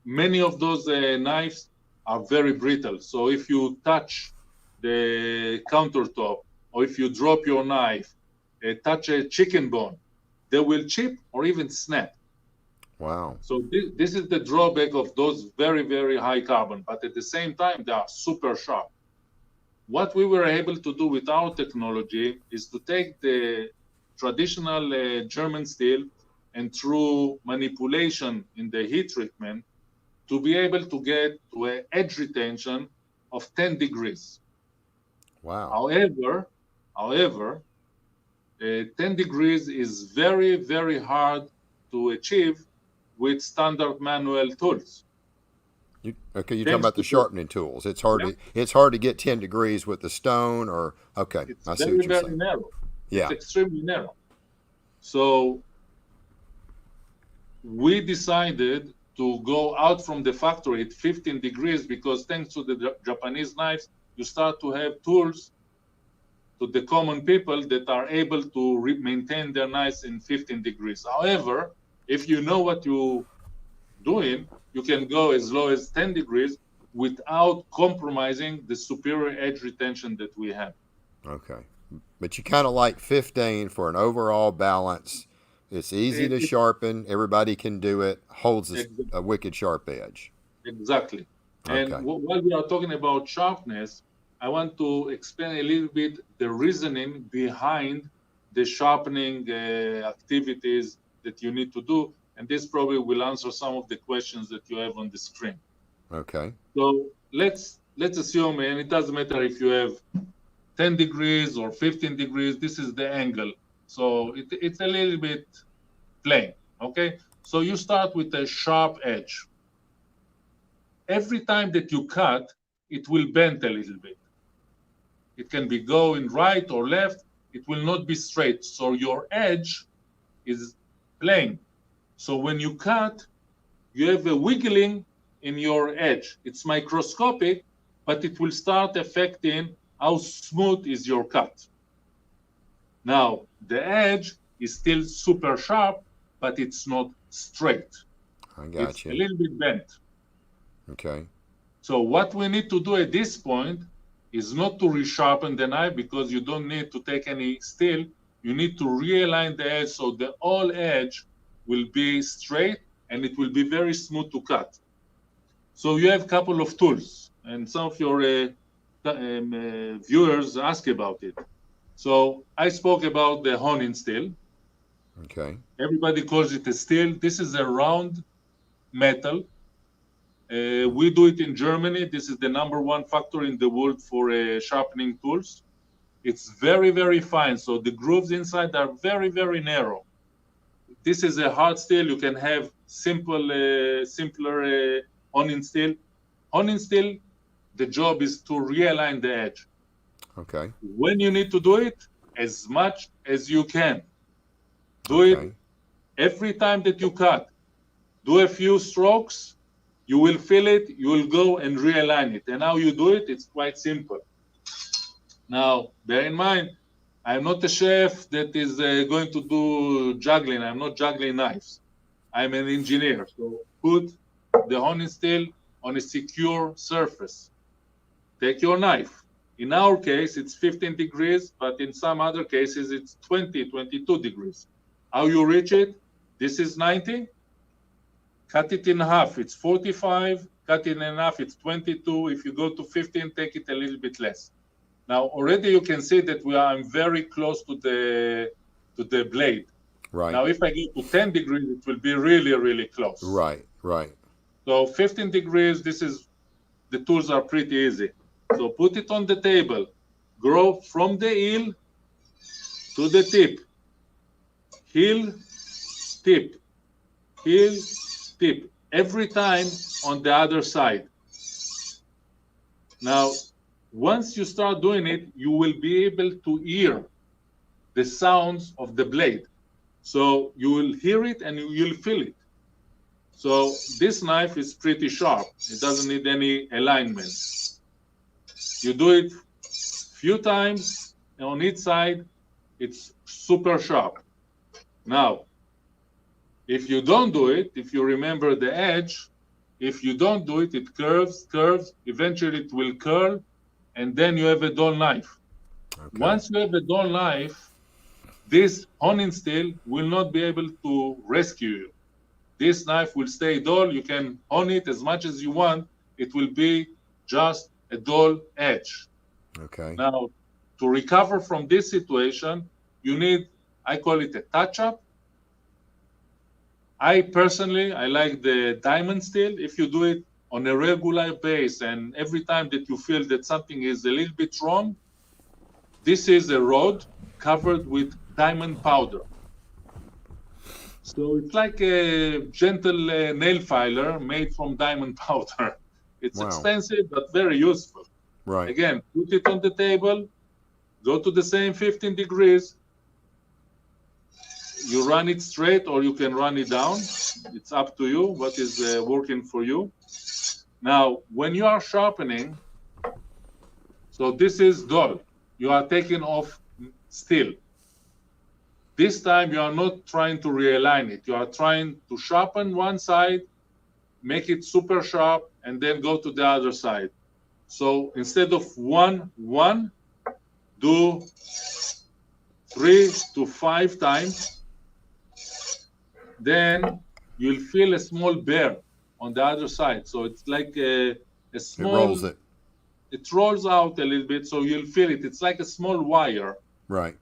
Many of those knives are very brittle. So if you touch the countertop, or if you drop your knife, touch a chicken bone, they will chip or even snap. Wow. So this is the drawback of those very high carbon, but at the same time, they are super sharp. What we were able to do with our technology is to take the traditional German steel and through manipulation in the heat treatment to be able to get to an edge retention of 10 degrees. Wow. However, 10 degrees is very hard to achieve with standard manual tools. You're talking about the sharpening tools. It's hard to get 10 degrees with the stone or okay. It's I see what you're saying. narrow. Yeah. It's extremely narrow. So we decided to go out from the factory at 15 degrees because thanks to the Japanese knives, you start to have tools to the common people that are able to maintain their knives in 15 degrees. However, if you know what you're doing, you can go as low as 10 degrees without compromising the superior edge retention that we have. Okay. But you kind of like 15 for an overall balance. It's easy to sharpen. Everybody can do it. Holds a wicked sharp edge. Exactly. Okay. And while we are talking about sharpness, I want to explain a little bit the reasoning behind the sharpening activities that you need to do. And this probably will answer some of the questions that you have on the screen. Okay. So let's assume, and it doesn't matter if you have 10 degrees or 15 degrees, this is the angle. So it's a little bit plain, okay? So you start with a sharp edge. Every time that you cut, it will bend a little bit. It can be going right or left. It will not be straight. So your edge is plain. So when you cut, you have a wiggling in your edge. It's microscopic, but it will start affecting how smooth is your cut. Now, the edge is still super sharp, but it's not straight. I got you. It's a little bit bent. Okay. So what we need to do at this point is not to resharpen the knife because you don't need to take any steel. You need to realign the edge so the whole edge will be straight and it will be very smooth to cut. So you have a couple of tools, and some of your viewers ask about it. So I spoke about the honing steel. Okay. Everybody calls it a steel. This is a round metal. We do it in Germany. This is the #1 factory in the world for sharpening tools. It's very fine. So the grooves inside are very narrow. This is a hard steel. You can have simpler honing steel. Honing steel, the job is to realign the edge. Okay. When you need to do it, as much as you can. Do it every time that you cut. Do a few strokes. You will feel it. You will go and realign it. And how you do it, it's quite simple. Now, bear in mind, I'm not a chef that is going to do juggling. I'm not juggling knives. I'm an engineer. So put the honing steel on a secure surface. Take your knife. In our case, it's 15 degrees, but in some other cases, it's 22 degrees. How you reach it? This is 90. Cut it in half. It's 45. Cut it in half. It's 22. If you go to 15, take it a little bit less. Now, already you can see that I'm very close to the blade. Right. Now, if I go to 10 degrees, it will be really close. Right. So 15 degrees, the tools are pretty easy. So put it on the table, grow from the heel to the tip, heel, tip, heel, tip, every time on the other side. Now, once you start doing it, you will be able to hear the sounds of the blade. So you will hear it and you'll feel it. So this knife is pretty sharp. It doesn't need any alignment. You do it few times on each side, it's super sharp. Now, if you don't do it, if you remember the edge, if you don't do it, it curves, eventually it will curl, and then you have a dull knife. Okay. Once you have a dull knife, this honing steel will not be able to rescue you. This knife will stay dull. You can hone it as much as you want. It will be just a dull edge. Okay. Now, to recover from this situation, you need, I call it a touch-up. I personally like the diamond steel. If you do it on a regular basis and every time that you feel that something is a little bit wrong, this is a rod covered with diamond powder. So it's like a gentle nail filer made from diamond powder. It's expensive, but very useful. Right. Again, put it on the table, go to the same 15 degrees. You run it straight or you can run it down. It's up to you what is working for you. Now, when you are sharpening, so this is dull. You are taking off steel. This time you are not trying to realign it. You are trying to sharpen one side, make it super sharp, and then go to the other side. So instead of one, do 3 to 5 times. Then you'll feel a small bear on the other side. So it's like a small... It rolls out a little bit, so you'll feel it. It's like a small wire. Right.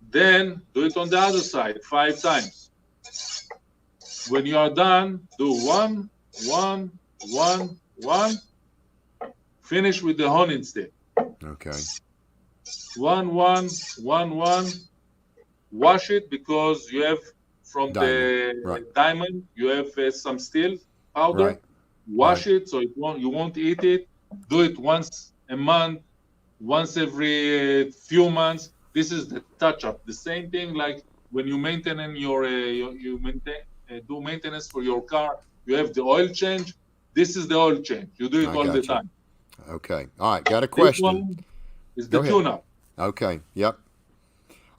Then do it on the other side 5 times. When you are done, do 1, 1, 1, 1. Finish with the honing steel. Okay. 1, 1, 1, 1. Wash it because you have from the diamond, you have some steel powder. Right. Wash it so you won't eat it. Do it once a month, once every few months. This is the touch-up. The same thing like when you maintain do maintenance for your car. You have the oil change. This is the oil change. You do it all the time. Okay. All right. Got a question. This one is the tune-up. Okay. Yep.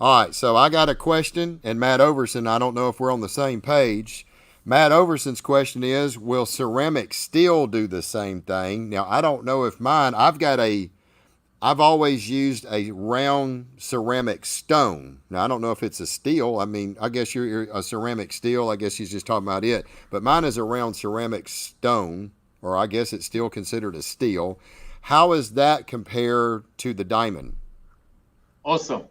All right. So I got a question, and Matt Overson, I don't know if we're on the same page. Matt Overson's question is, will ceramic steel do the same thing? Now, I don't know if mine, I've always used a round ceramic stone. Now, I don't know if it's a steel. I mean, I guess you're a ceramic steel. I guess he's just talking about it. But mine is a round ceramic stone, or I guess it's still considered a steel. How is that compared to the diamond? Awesome.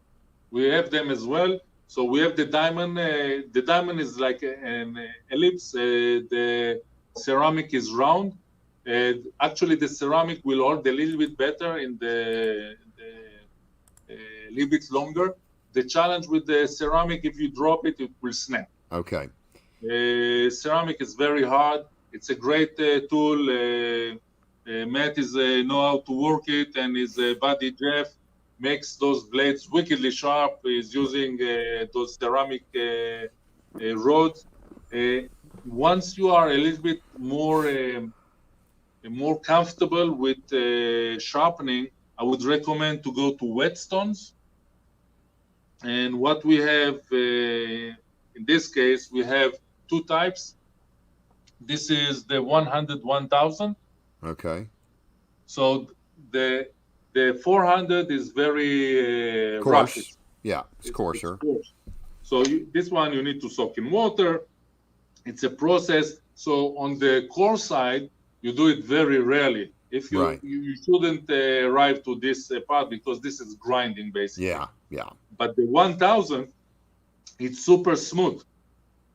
We have them as well. So we have the diamond. The diamond is like an ellipse. The ceramic is round. Actually, the ceramic will hold a little bit better in the little bit longer. The challenge with the ceramic, if you drop it, it will snap. Okay. Ceramic is very hard. It's a great tool. Matt is know how to work it, and his buddy Jeff makes those blades wickedly sharp. He's using those ceramic rods. Once you are a little bit more comfortable with sharpening, I would recommend to go to whetstones. And what we have in this case, we have 2 types. This is the 100-1000. Okay. So the 400 is very coarse. rough. It's coarser. It's coarse. So this one you need to soak in water. It's a process. So on the coarse side, you do it very rarely. If you shouldn't arrive to this part because this is grinding basically. Yeah. But the 1000, it's super smooth.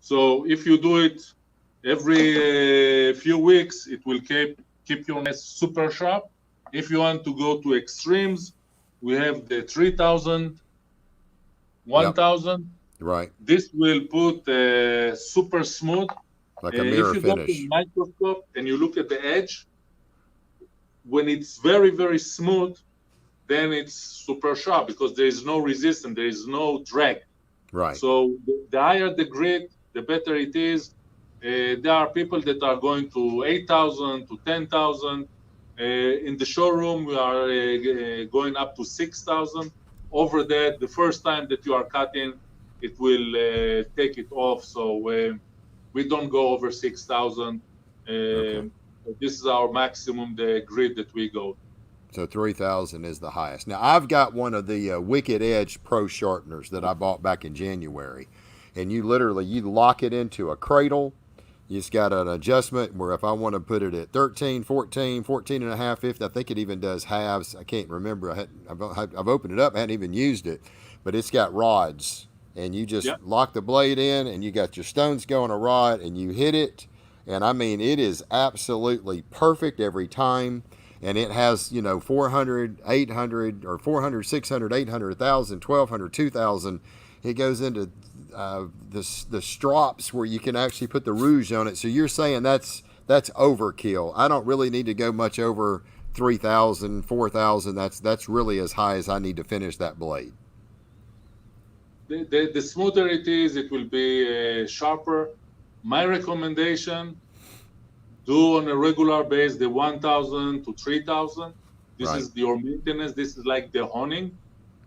So if you do it Every few weeks, it will keep your knife super sharp. If you want to go to extremes, we have the 3000, 1000. Right. This will put super smooth. Like a If mirror you go to finish. the microscope and you look at the edge, when it's very, very smooth, then it's super sharp because there is no resistance, there is no drag. Right. So the higher the grit, the better it is. There are people that are going to 8,000 to 10,000. In the showroom, we are going up to 6,000. Over that, the first time that you are cutting, it will take it off. So we don't go over 6,000. Okay. This is our maximum, the grit that we go. So 3,000 is the highest. Now, I've got one of the Wicked Edge Pro sharpeners that I bought back in January. And you lock it into a cradle. You just got an adjustment where if I want to put it at 13, 14, 14 and a half, 15, I think it even does halves. I can't remember. I've opened it up. I hadn't even used it. But it's got rods. And you just lock the blade in and you got your stones going a rod and you hit it. And I mean, it is absolutely perfect every time. And it has, 400, 800, or 400, 600, 800, 1,000, 1,200, 2,000. It goes into the strops where you can actually put the rouge on it. So you're saying that's overkill. I don't really need to go much over 3,000, 4,000. That's really as high as I need to finish that blade. The smoother it is, it will be sharper. My recommendation, do on a regular base the 1,000 to 3,000. This Right. is your maintenance. This is like the honing.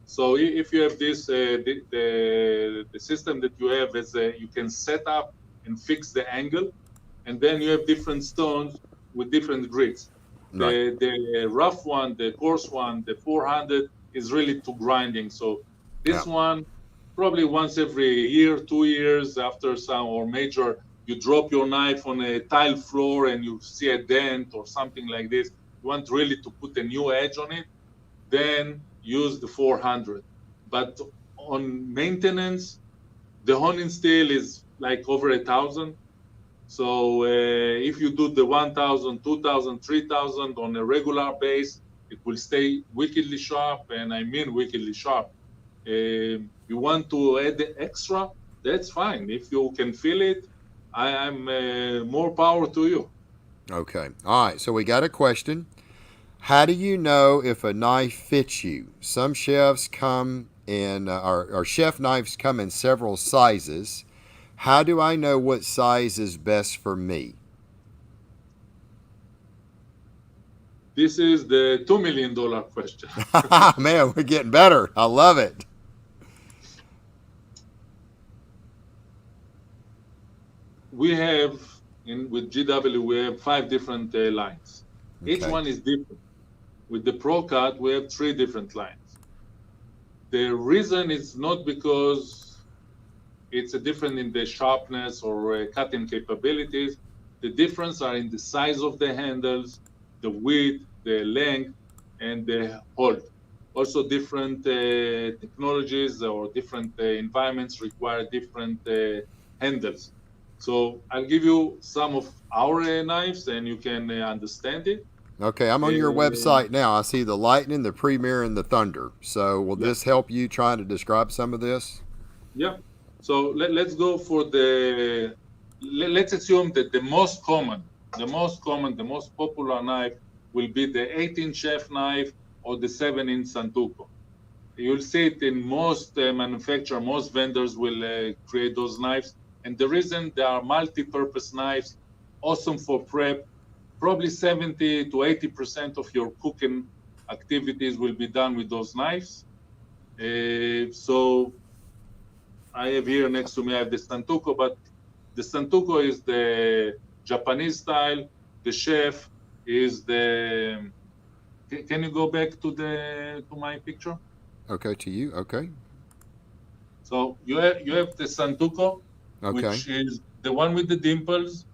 So if you have this, the system that you have is you can set up and fix the angle, and then you have different stones with different grits. Right. The rough one, the coarse one, the 400 is really to grinding. So this one, probably once every year, 2 years after some or major, you drop your knife on a tile floor and you see a dent or something like this. You want really to put a new edge on it, then use the 400. But on maintenance, the honing steel is like over 1,000. So if you do the 1,000, 2,000, 3,000 on a regular base, it will stay wickedly sharp, and I mean wickedly sharp. You want to add the extra, that's fine. If you can feel it, I'm more power to you. Okay. All right. So we got a question. How do you know if a knife fits you? Some chefs come in, or chef knives come in several sizes. How do I know what size is best for me? This is the $2 million question. Man, we're getting better. I love it. We have, with GW, we have 5 different lines. Okay. Each one is different. With the Pro Cut, we have 3 different lines. The reason is not because it's a different in the sharpness or cutting capabilities. The difference are in the size of the handles, the width, the length, and the hold. Also, different technologies or different environments require different handles. So I'll give you some of our knives and you can understand it. Okay, I'm on your website now. I see the Lightning, the Premier, and the Thunder. So will this help you trying to describe some of this? Yeah. So let's go for let's assume that the most common, the most popular knife will be the 18 chef knife or the 7-inch Santuco. You'll see it in most manufacturers, most vendors will create those knives. And the reason they are multi-purpose knives, awesome for prep. Probably 70 to 80% of your cooking activities will be done with those knives. So I have here next to me, I have the Santuco, but the Santuco is the Japanese style. The chef is the. Can you go back to my picture? Okay, to you. Okay. So you have the Santuco, Okay. which is the one with the dimples,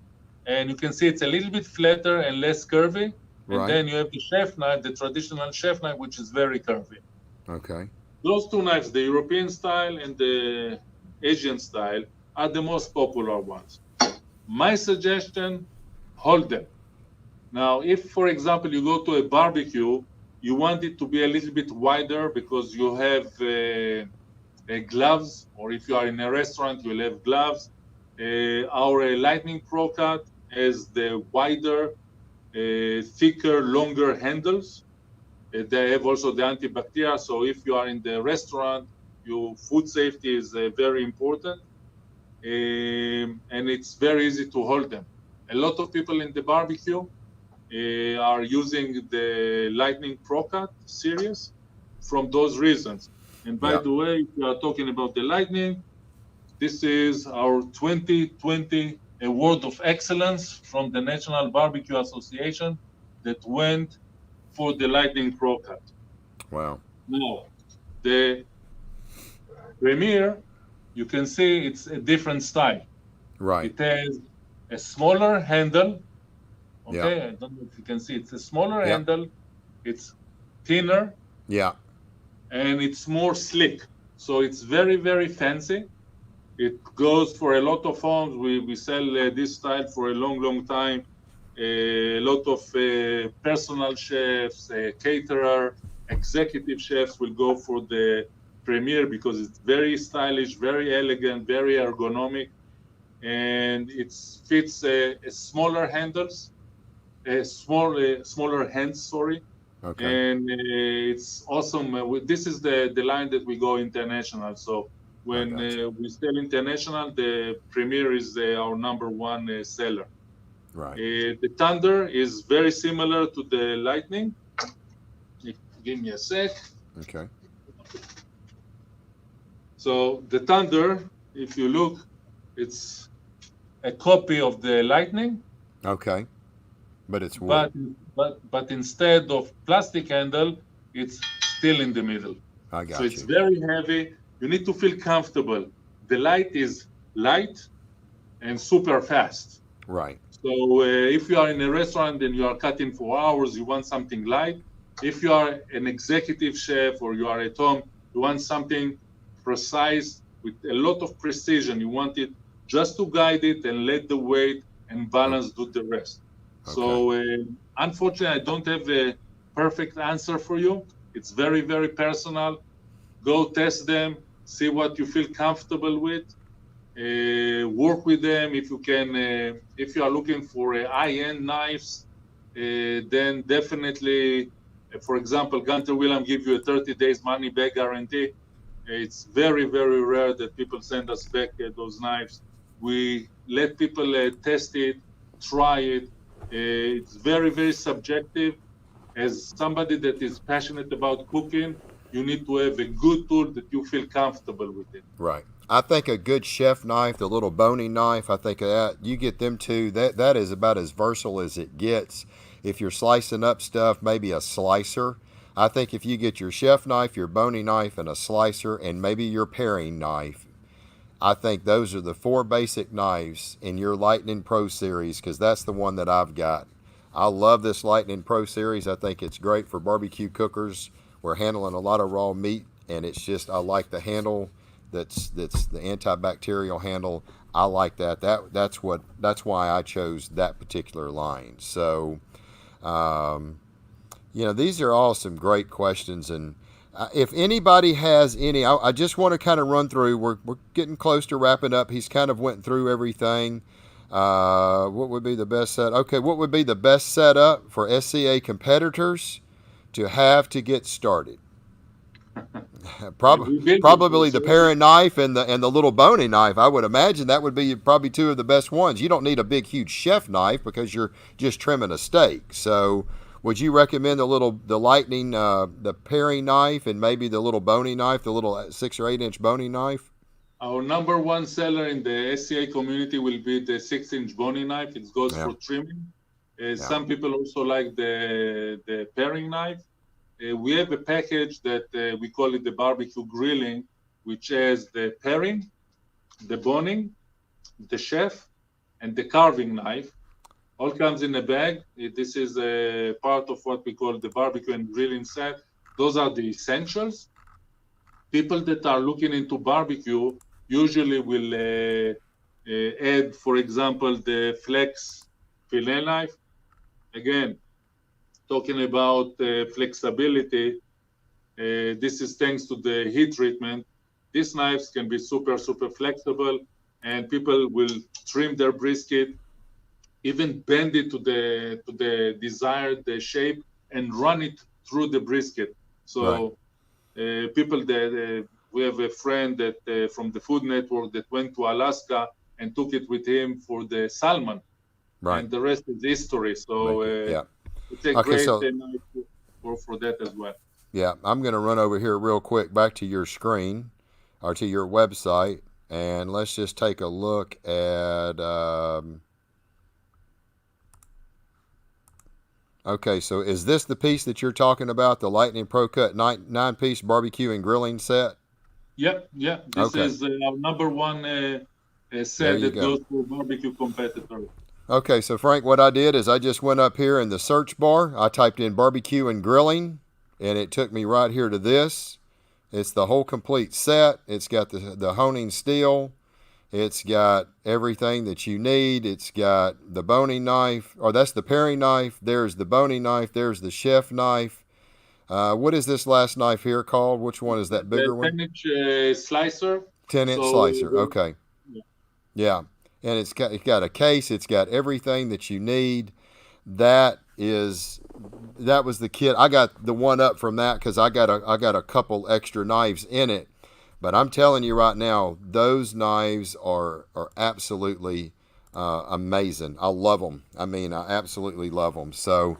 and you can see it's a little bit flatter and less curvy. And Right. then you have the chef knife, the traditional chef knife, which is very curvy. Okay. Those 2 knives, the European style and the Asian style, are the most popular ones. My suggestion, hold them. Now, if, for example, you go to a barbecue, you want it to be a little bit wider because you have gloves, or if you are in a restaurant, you'll have gloves. Our Lightning Pro Cut has the wider, thicker, longer handles. They have also the antibacterial, so if you are in the restaurant, your food safety is very important, and it's very easy to hold them. A lot of people in the barbecue are using the Lightning Pro Cut series from those reasons. And by the way, if you are talking about the Lightning, this is our 2020 Award of Excellence from the National Barbecue Association that went for the Lightning Pro Cut. Wow. Now, the Premier, you can see it's a different style. Right. It has a smaller handle. Okay, Yeah. I don't know if you can see. It's a smaller handle. It's thinner. Yeah. And it's more slick. So it's very, very fancy. It goes for a lot of homes. We sell this style for a long, long time. A lot of personal chefs, caterer, executive chefs will go for the Premier because it's very stylish, very elegant, very ergonomic, and it fits smaller handles, smaller hands. Sorry. Okay. And it's awesome. This is the line that we go international. So when we sell international, the Premier is our #1 seller. Right. The Thunder is very similar to the Lightning. Give me a sec. Okay. So the Thunder, if you look, it's a copy of the Lightning. Okay. But it's wood. But instead of plastic handle, it's still in the middle. I got so you. It's very heavy. You need to feel comfortable. The light is light and super fast. Right. So if you are in a restaurant and you are cutting for hours, you want something light. If you are an executive chef or you are at home, you want something precise with a lot of precision. You want it just to guide it and let the weight and balance do the rest. Okay. So unfortunately, I don't have a perfect answer for you. It's very, very personal. Go test them, see what you feel comfortable with. Work with them if you can. If you are looking for high-end knives, then definitely, for example, Gunter Wilhelm give you a 30 days money-back guarantee. It's very, very rare that people send us back those knives. We let people test it, try it. It's very, very subjective. As somebody that is passionate about cooking, you need to have a good tool that you feel comfortable with it. Right. I think a good chef knife, the little bony knife, I think that you get them two, that is about as versatile as it gets. If you're slicing up stuff, maybe a slicer. I think if you get your chef knife, your bony knife, and a slicer, and maybe your paring knife, I think those are the 4 basic knives in your Lightning Pro series, because that's the one that I've got. I love this Lightning Pro series. I think it's great for barbecue cookers. We're handling a lot of raw meat, and it's just, I like the handle. That's the antibacterial handle. I like that. That's why I chose that particular line. So, these are all some great questions, and if anybody has any, I just want to kind of run through. We're getting close to wrapping up. He's kind of went through everything. What would be the best set? Okay, what would be the best setup for SCA competitors to have to get started? Probably the paring knife and the little bony knife. I would imagine that would be probably 2 of the best ones. You don't need a big, huge chef knife because you're just trimming a steak. So, would you recommend the Lightning, the paring knife, and maybe the little bony knife, the little 6 or 8 inch bony knife? Our #1 seller in the SCA community will be the 6-inch bony knife. It goes for trimming. Some people also like the paring knife. We have a package that we call it the barbecue grilling, which has the paring, the boning, the chef, and the carving knife. All comes in a bag. This is a part of what we call the barbecue and grilling set. Those are the essentials. People that are looking into barbecue usually will add, for example, the flex fillet knife. Again, talking about flexibility, this is thanks to the heat treatment. These knives can be super flexible, and people will trim their brisket, even bend it to the desired shape, and run it through the brisket. So people that we have a friend that from the Food Network that went to Alaska and took it with him for the salmon, and the rest is history. So it's a Okay, great so knife for that as well. yeah, I'm going to run over here real quick back to your screen or to your website, and let's just take a look at. Okay, so is this the piece that you're talking about, the Lightning Pro Cut nine-piece barbecue and grilling set? Yeah. This Okay, is our number one there set you that go. goes to barbecue competitors. Okay, so Frank, what I did is I just went up here in the search bar. I typed in barbecue and grilling, and it took me right here to this. It's the whole complete set. It's got the honing steel. It's got everything that you need. It's got the boning knife, or that's the paring knife. There's the boning knife. There's the chef knife. What is this last knife here called? Which one is that The bigger one? 10-inch slicer. 10-inch So slicer. Okay. Yeah. And it's got a case. It's got everything that you need. That was the kit. I got the one up from that because I got a couple extra knives in it. But I'm telling you right now, those knives are absolutely amazing. I love them. I mean, I absolutely love them. So,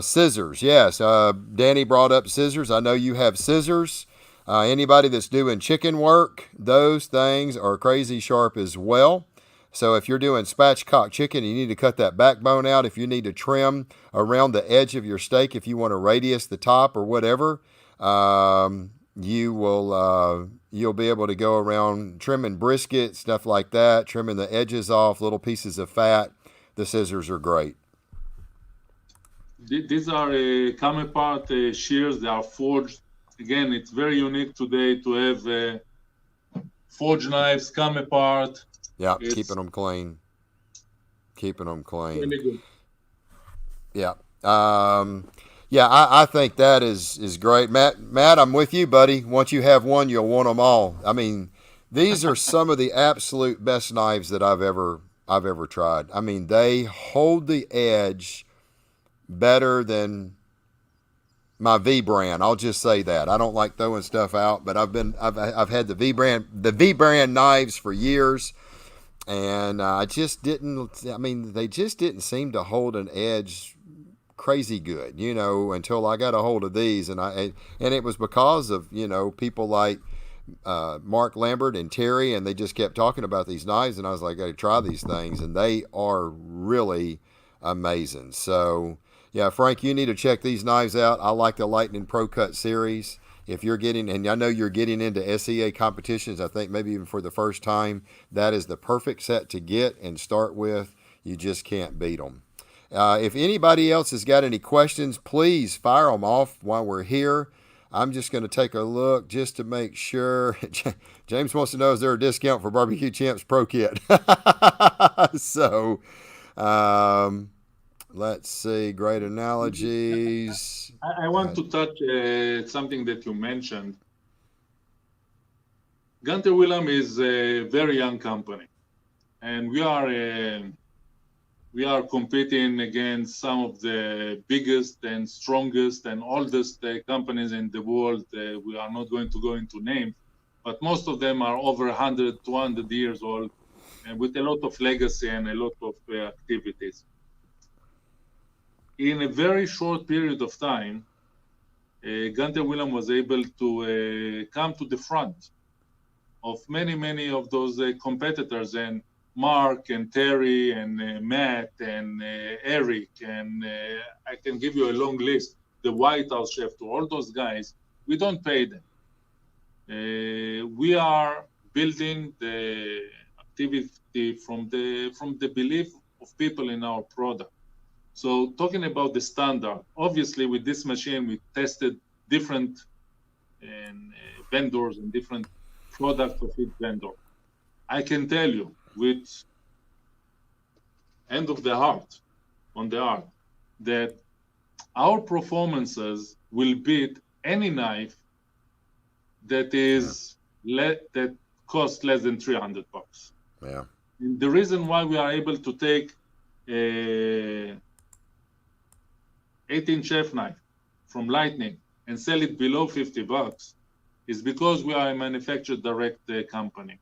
scissors, yes. Danny brought up scissors. I know you have scissors. Anybody that's doing chicken work, those things are crazy sharp as well. So if you're doing spatchcock chicken, you need to cut that backbone out. If you need to trim around the edge of your steak, if you want to radius the top or whatever, you'll be able to go around trimming brisket, stuff like that, trimming the edges off, little pieces of fat. The scissors are great. These are common part shears. They are forged. Again, it's very unique today to have forged knives come apart. Yeah, keeping them clean. Really good. Yeah. Yeah, I think that is great. Matt, I'm with you, buddy. Once you have one, you'll want them all. I mean, these are some of the absolute best knives that I've ever tried. I mean, they hold the edge better than my V brand. I'll just say that. I don't like throwing stuff out, but I've had the V brand knives for years, and they just didn't seem to hold an edge crazy good, until I got a hold of these, and it was because of people like Mark Lambert and Terry, and they just kept talking about these knives, and I was like, I gotta try these things, and they are really amazing. So yeah, Frank, you need to check these knives out. I like the Lightning Pro Cut series. If you're getting, and I know you're getting into SEA competitions, I think maybe even for the first time, that is the perfect set to get and start with. You just can't beat them. If anybody else has got any questions, please fire them off while we're here. I'm just going to take a look just to make sure. James wants to know, is there a discount for BBQ Champs Pro Kit? So, let's see. Great analogies. I want to touch something that you mentioned. Gunter Wilhelm is a very young company, and we are competing against some of the biggest and strongest and oldest companies in the world. We are not going to go into names, but most of them are over 100, 200 years old, and with a lot of legacy and a lot of activities. In a very short period of time, Gunter Wilhelm was able to come to the front of many of those competitors, and Mark and Terry and Matt and Eric, and I can give you a long list, the White House chef, to all those guys. We don't pay them. We are building the activity from the belief of people in our product. So talking about the standard, obviously with this machine, we tested different vendors and different products of each vendor. I can tell you, with hand of the heart on the art that our performances will beat any knife that is that costs less than $300. Yeah. And the reason why we are able to take a 18 chef knife from Lightning and sell it below $50 is because we are a manufacturer direct company.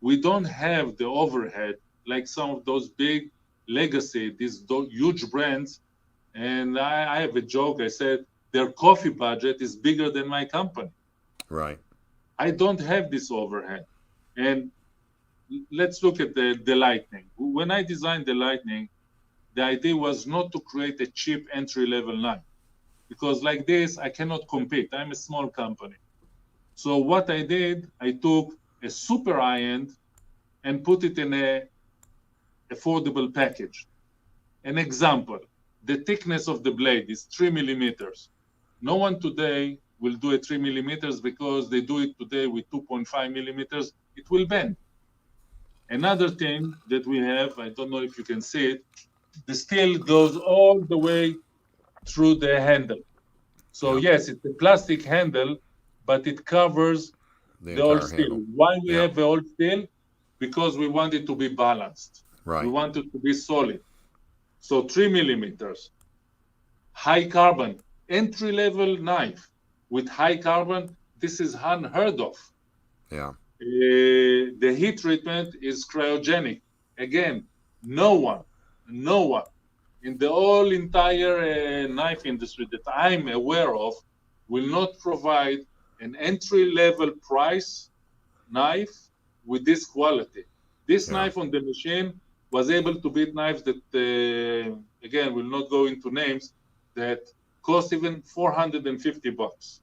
We don't have the overhead like some of those big legacy, these huge brands. And I have a joke. I said their coffee budget is bigger than my company. Right. I don't have this overhead. And let's look at the Lightning. When I designed the Lightning, the idea was not to create a cheap entry-level knife, because like this, I cannot compete. I'm a small company. So what I did, I took a super high-end and put it in a affordable package. An example, the thickness of the blade is 3 millimeters. No one today will do a 3 millimeters because they do it today with 2.5 millimeters. It will bend. Another thing that we have, I don't know if you can see it, the steel goes all the way through the handle. So yes, it's a plastic handle, but it covers the old steel. Handle. Why we have the old steel? Because we want it to be balanced. Right. We want it to be solid. So 3 millimeters, high carbon, entry-level knife with high carbon, this is unheard of. Yeah. The heat treatment is cryogenic. Again, no one in the whole entire knife industry that I'm aware of will not provide an entry-level price knife with this quality. This knife on the machine was able to beat knives that, again, will not go into names, that cost even $450.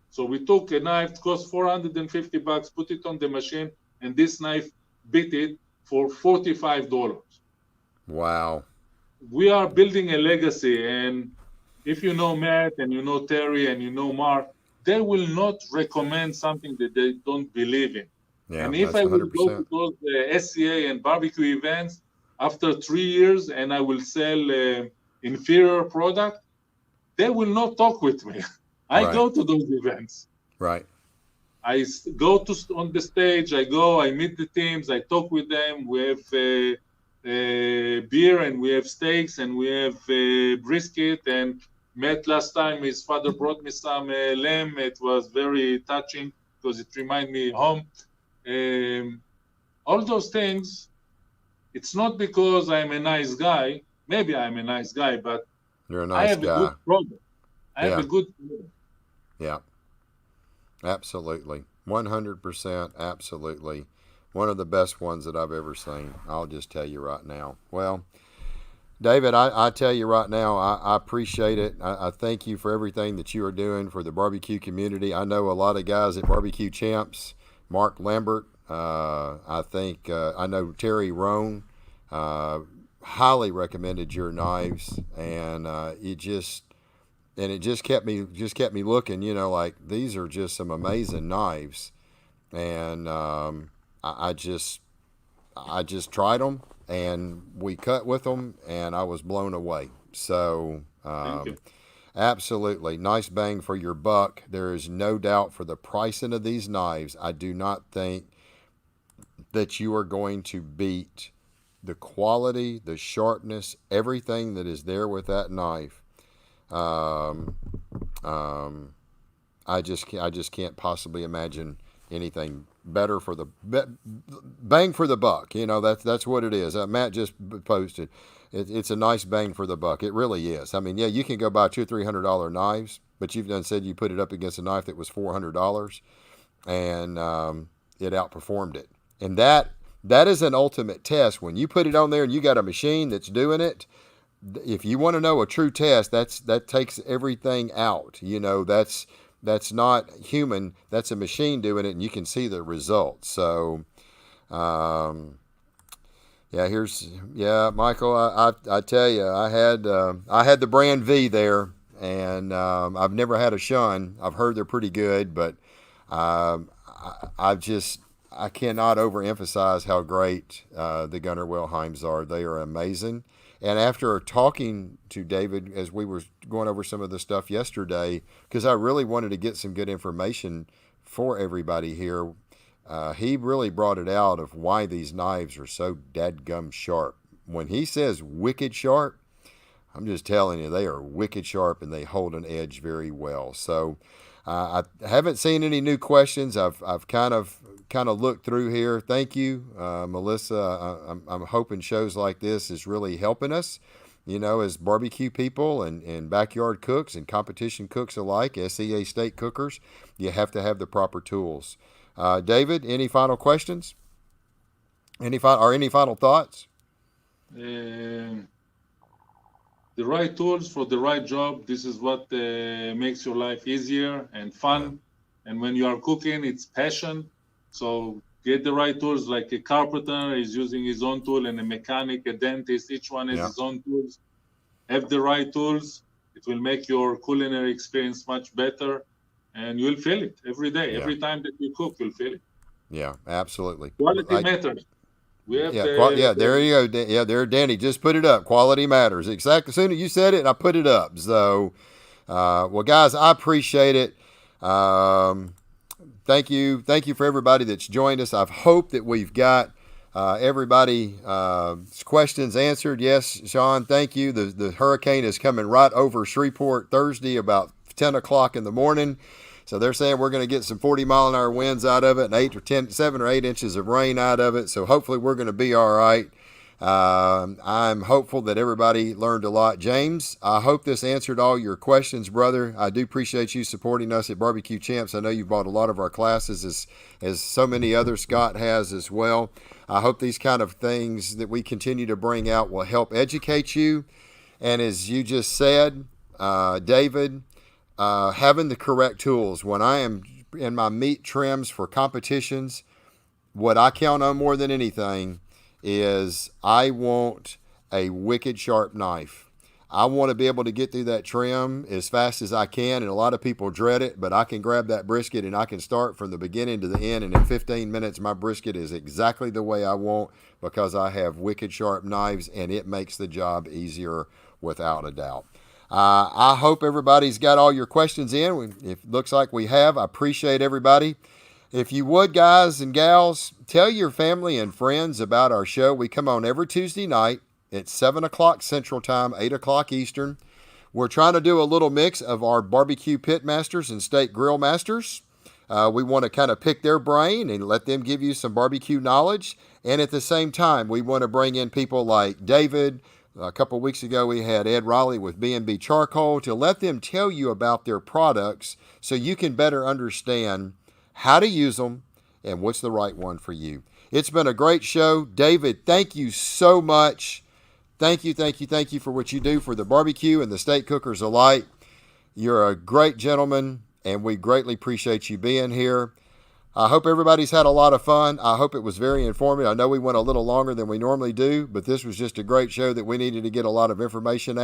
So we took a knife that cost $450, put it on the machine, and this knife beat it for $45. Wow. We are building a legacy, and if you know Matt and you know Terry and you know Mark, they will not recommend something that they don't believe in. Yeah, and if that's I will 100%. go to those SCA and barbecue events after 3 years and I will sell inferior product, they will not talk with me. I go to those events. Right. I go to on the stage. I meet the teams. I talk with them. We have beer and we have steaks and we have brisket. And Matt last time, his father brought me some lamb. It was very touching because it reminded me home. All those things, it's not because I'm a nice guy. Maybe I'm a nice guy, but you're a nice I have guy. A good product. I have a good product. Yeah. Absolutely. 100%. Absolutely. One of the best ones that I've ever seen. I'll just tell you right now. Well, David, I tell you right now, I appreciate it. I thank you for everything that you are doing for the barbecue community. I know a lot of guys at BBQ Champs, Mark Lambert, I think, I know Terry Rohn, highly recommended your knives, and it just kept me looking, like these are just some amazing knives. And I just tried them and we cut with them and I was blown away. So absolutely nice bang for your buck. There is no doubt for the pricing of these knives. I do not think that you are going to beat the quality, the sharpness, everything that is there with that knife. I just can't possibly imagine anything better for the bang for the buck. That's what it is. Matt just posted. It's a nice bang for the buck. It really is. I mean, yeah, you can go buy $200-300 knives, but you've done said you put it up against a knife that was $400, and it outperformed it. And that is an ultimate test. When you put it on there and you got a machine that's doing it, if you want to know a true test, that takes everything out. That's not human. That's a machine doing it, and you can see the results. So, Michael, I tell you, I had the brand V there, and I've never had a Shun. I've heard they're pretty good, but I I cannot overemphasize how great the Gunter Wilhelms are. They are amazing. And after talking to David as we were going over some of the stuff yesterday, because I really wanted to get some good information for everybody here, he really brought it out of why these knives are so dadgum sharp. When he says wicked sharp, I'm just telling you, they are wicked sharp and they hold an edge very well. So I haven't seen any new questions. I've kind of looked through here. Thank you, Melissa. I'm hoping shows like this is really helping us, as barbecue people and backyard cooks and competition cooks alike, SEA state cookers. You have to have the proper tools. David, any final questions? Any final thoughts? The right tools for the right job. This is what makes your life easier and fun. Yeah. And when you are cooking, it's passion. So get the right tools. Like a carpenter is using his own tool, and a mechanic, a dentist, each one has his own tools. Have the right tools. It will make your culinary experience much better, and you'll feel it every day. Yeah. Every time that you cook, you'll feel it. Yeah, absolutely. Quality matters. There you go. Yeah, there, Danny. Just put it up. Quality matters. Exactly. As soon as you said it, I put it up. So, well, guys, I appreciate it. Thank you for everybody that's joined us. I hope that we've got everybody's questions answered. Yes, Sean, thank you. The hurricane is coming right over Shreveport Thursday about 10 o'clock in the morning. So they're saying we're going to get some 40-mile-an-hour winds out of it and 7 or 8 inches of rain out of it. So hopefully we're going to be all right. I'm hopeful that everybody learned a lot. James, I hope this answered all your questions, brother. I do appreciate you supporting us at BBQ Champs. I know you've bought a lot of our classes, as so many others. Scott has as well. I hope these kind of things that we continue to bring out will help educate you. And as you just said, David, having the correct tools. When I am in my meat trims for competitions, what I count on more than anything is I want a wicked sharp knife. I want to be able to get through that trim as fast as I can, and a lot of people dread it, but I can grab that brisket and I can start from the beginning to the end, and in 15 minutes my brisket is exactly the way I want because I have wicked sharp knives, and it makes the job easier without a doubt. I hope everybody's got all your questions in. It looks like we have. I appreciate everybody. If you would, guys and gals, tell your family and friends about our show. We come on every Tuesday night at 7 o'clock Central Time, 8 o'clock Eastern. We're trying to do a little mix of our barbecue pit masters and steak grill masters. We want to kind of pick their brain and let them give you some barbecue knowledge. And at the same time, we want to bring in people like David. A couple of weeks ago, we had Ed Raleigh with B&B Charcoal to let them tell you about their products so you can better understand how to use them and what's the right one for you. It's been a great show. David, thank you so much. Thank you for what you do for the barbecue and the steak cookers alike. You're a great gentleman, and we greatly appreciate you being here. I hope everybody's had a lot of fun. I hope it was very informative. I know we went a little longer than we normally do, but this was just a great show that we needed to get a lot of information out.